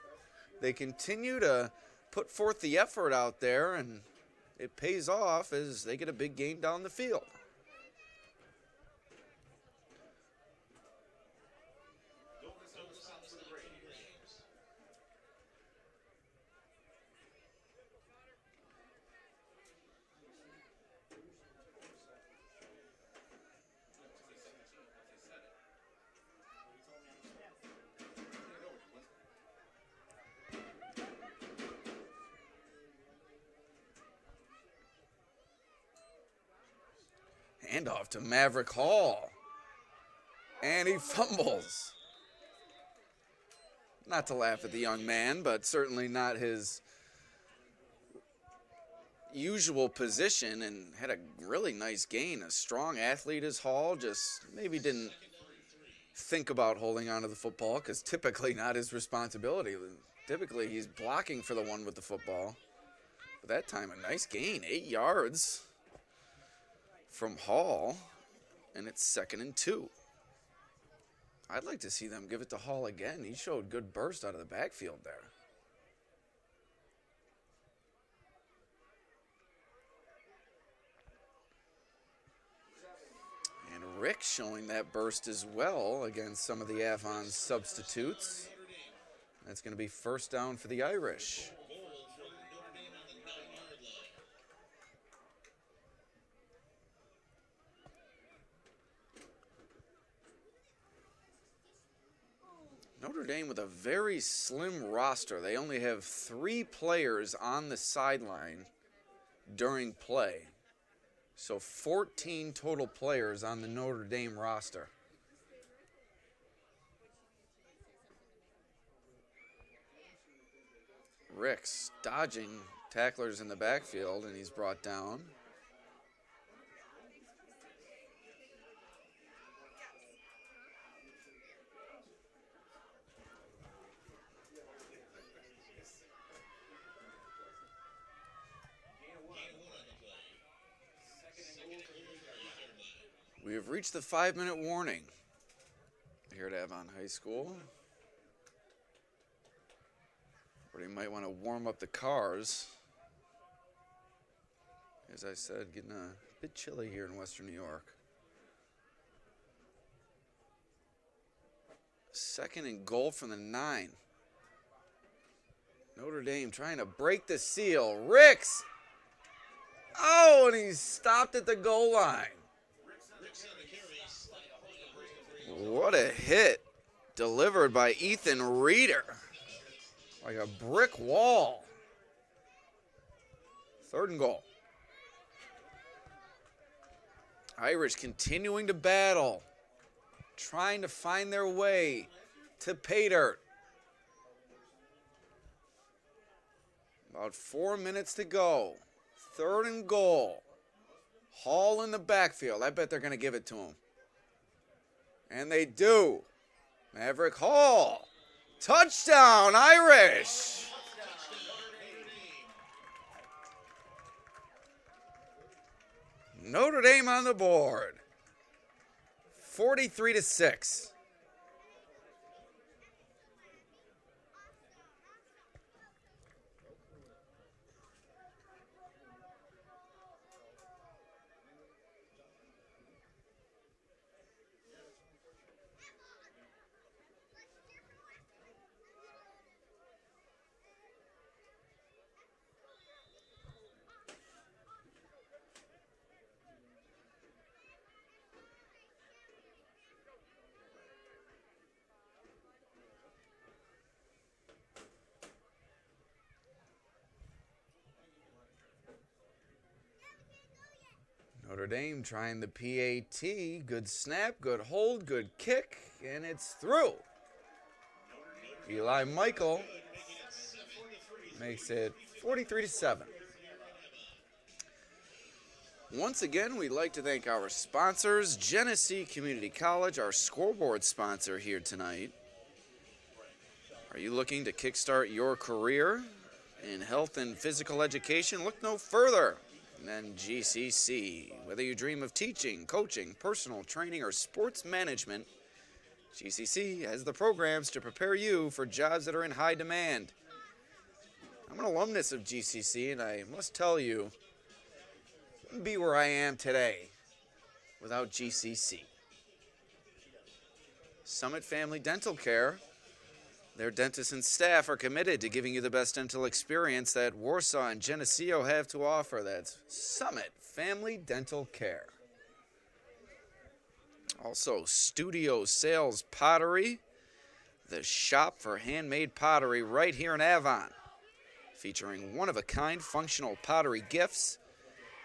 A: They continue to put forth the effort out there, and it pays off as they get a big gain down the field. Handoff to Maverick Hall. And he fumbles. Not to laugh at the young man, but certainly not his usual position, and had a really nice gain. A strong athlete is Hall, just maybe didn't think about holding onto the football because typically not his responsibility. Typically he's blocking for the one with the football. But that time a nice gain, 8 yards from Hall, and it's 2nd and 2. I'd like to see them give it to Hall again. He showed good burst out of the backfield there. And Rick showing that burst as well against some of the Avon substitutes. That's going to be first down for the Irish. Notre Dame with a very slim roster. They only have 3 players on the sideline during play. So 14 total players on the Notre Dame roster. Ricks dodging tacklers in the backfield, and he's brought down. We have reached the 5-minute warning here at Avon High School. Or you might want to warm up the cars. As I said, getting a bit chilly here in Western New York. 2nd and goal from the 9. Notre Dame trying to break the seal. Ricks! Oh, and he's stopped at the goal line. What a hit delivered by Ethan Reeder. Like a brick wall. 3rd and goal. Irish continuing to battle. Trying to find their way to pay dirt. About 4 minutes to go. 3rd and goal. Hall in the backfield. I bet they're going to give it to him. And they do. Maverick Hall. Touchdown, Irish. Notre Dame on the board. 43-6. Notre Dame trying the PAT. Good snap, good hold, good kick, and it's through. Eli Michael makes it 43-7. Once again, we'd like to thank our sponsors, Genesee Community College, our scoreboard sponsor here tonight. Are you looking to kickstart your career in health and physical education? Look no further than GCC. Whether you dream of teaching, coaching, personal training, or sports management, GCC has the programs to prepare you for jobs that are in high demand. I'm an alumnus of GCC, and I must tell you, I wouldn't be where I am today without GCC. Summit Family Dental Care. Their dentists and staff are committed to giving you the best dental experience that Warsaw and Geneseo have to offer. That's Summit Family Dental Care. Also, Studio Sales Pottery, the shop for handmade pottery right here in Avon, featuring one-of-a-kind functional pottery gifts.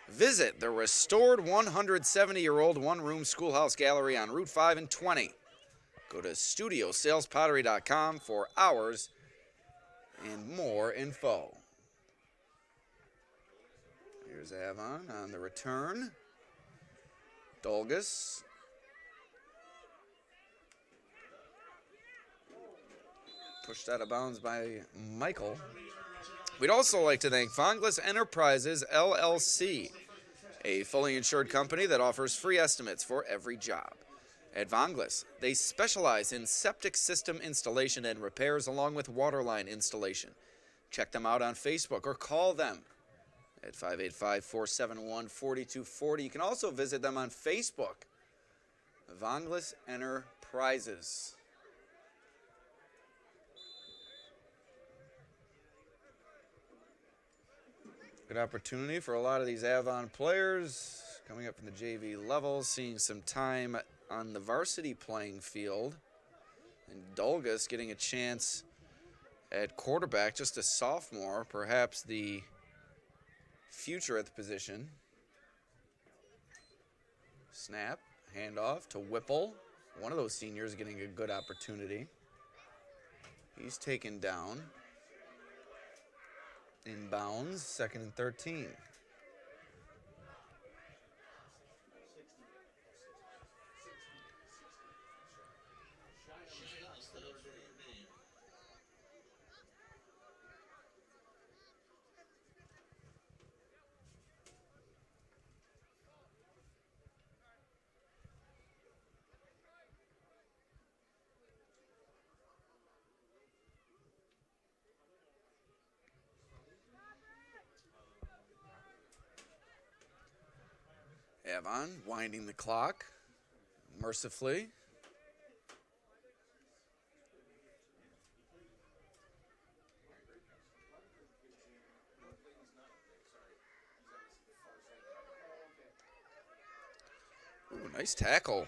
A: Visit the restored 170-year-old one-room schoolhouse gallery on Route 5 and 20. Go to studiosalespottery.com for hours and more info. Here's Avon on the return. Dolgus. Pushed out of bounds by Michael. We'd also like to thank Vonglis Enterprises, LLC, a fully insured company that offers free estimates for every job. At Vonglis, they specialize in septic system installation and repairs along with waterline installation. Check them out on Facebook or call them at 585-471-4240. You can also visit them on Facebook, Vonglis Enterprises. Good opportunity for a lot of these Avon players coming up from the JV level, seeing some time on the varsity playing field. And Dolgus getting a chance at quarterback, just a sophomore, perhaps the future at the position. Snap, handoff to Whipple. One of those seniors getting a good opportunity. He's taken down. Inbounds, 2nd and 13. Avon winding the clock mercifully. Ooh, nice tackle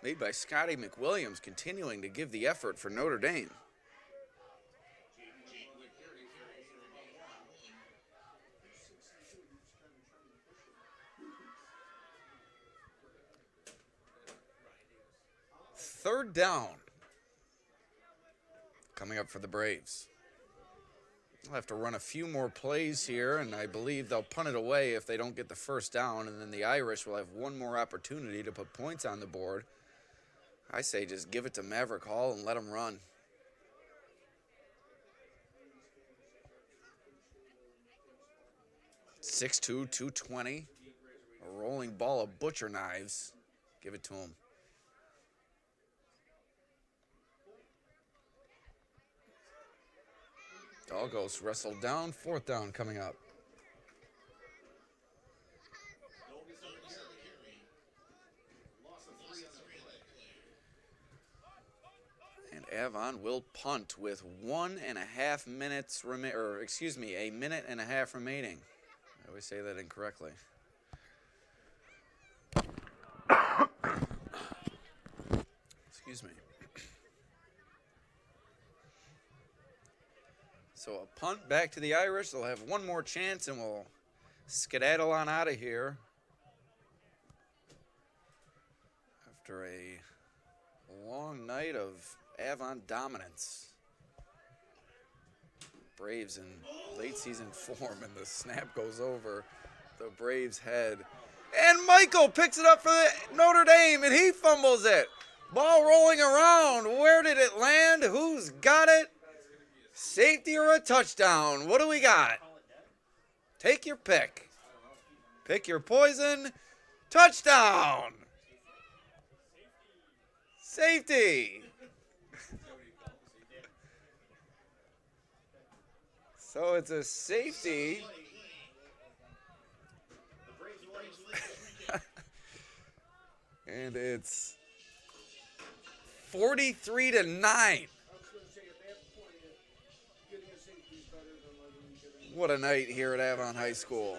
A: made by Scotty McWilliams, continuing to give the effort for Notre Dame. Third down coming up for the Braves. They'll have to run a few more plays here, and I believe they'll punt it away if they don't get the first down, and then the Irish will have one more opportunity to put points on the board. I say just give it to Maverick Hall and let them run. .62", 220. A rolling ball of butcher knives. Give it to him. Doggos wrestled down. 4th down coming up. And Avon will punt with 1.5 minutes a minute and a half remaining. I always say that incorrectly. Excuse me. So a punt back to the Irish. They'll have one more chance, and we'll skedaddle on out of here after a long night of Avon dominance. Braves in late season form, and the snap goes over the Braves' head. And Michael picks it up for Notre Dame, and he fumbles it. Ball rolling around. Where did it land? Who's got it? Safety or a touchdown? What do we got? Take your pick. Pick your poison. Touchdown. Safety. So it's a safety. And it's 43-9. What a night here at Avon High School.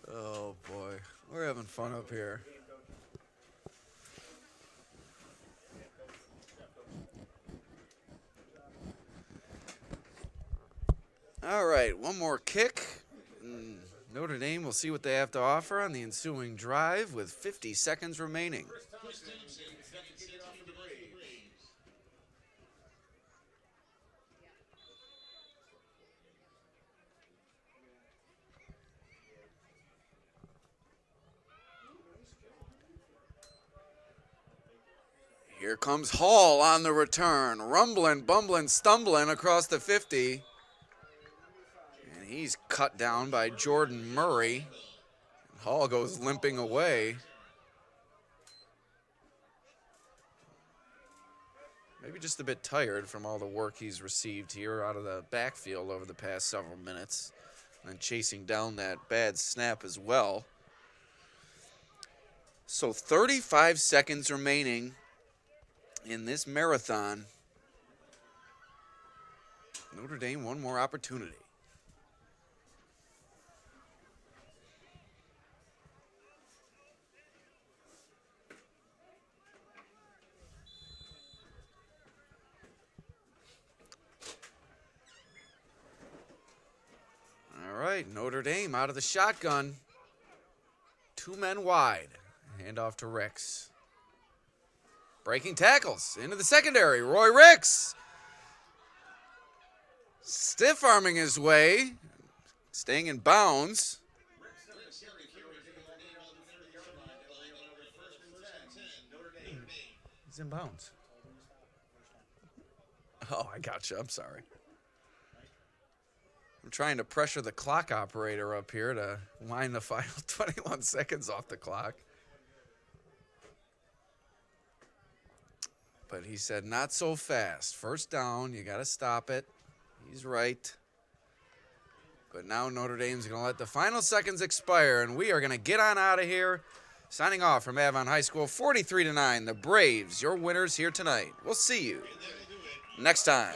A: Oh boy, we're having fun up here. All right, one more kick. Notre Dame will see what they have to offer on the ensuing drive with 50 seconds remaining. Here comes Hall on the return, rumbling, bumbling, stumbling across the 50. And he's cut down by Jordan Murray. Hall goes limping away. Maybe just a bit tired from all the work he's received here out of the backfield over the past several minutes. And chasing down that bad snap as well. So 35 seconds remaining in this marathon. Notre Dame, one more opportunity. All right, Notre Dame out of the shotgun. 2 men wide. Handoff to Ricks. Breaking tackles into the secondary. Roy Ricks. Stiff-arming his way. Staying in bounds. He's in bounds. Oh, I gotcha. I'm sorry. I'm trying to pressure the clock operator up here to wind the final 21 seconds off the clock. But he said, not so fast. First down, you got to stop it. He's right. But now Notre Dame's going to let the final seconds expire, and we are going to get on out of here. Signing off from Avon High School, 43-9. The Braves, your winners here tonight. We'll see you next time.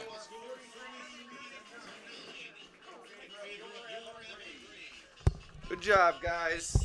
A: Good job, guys.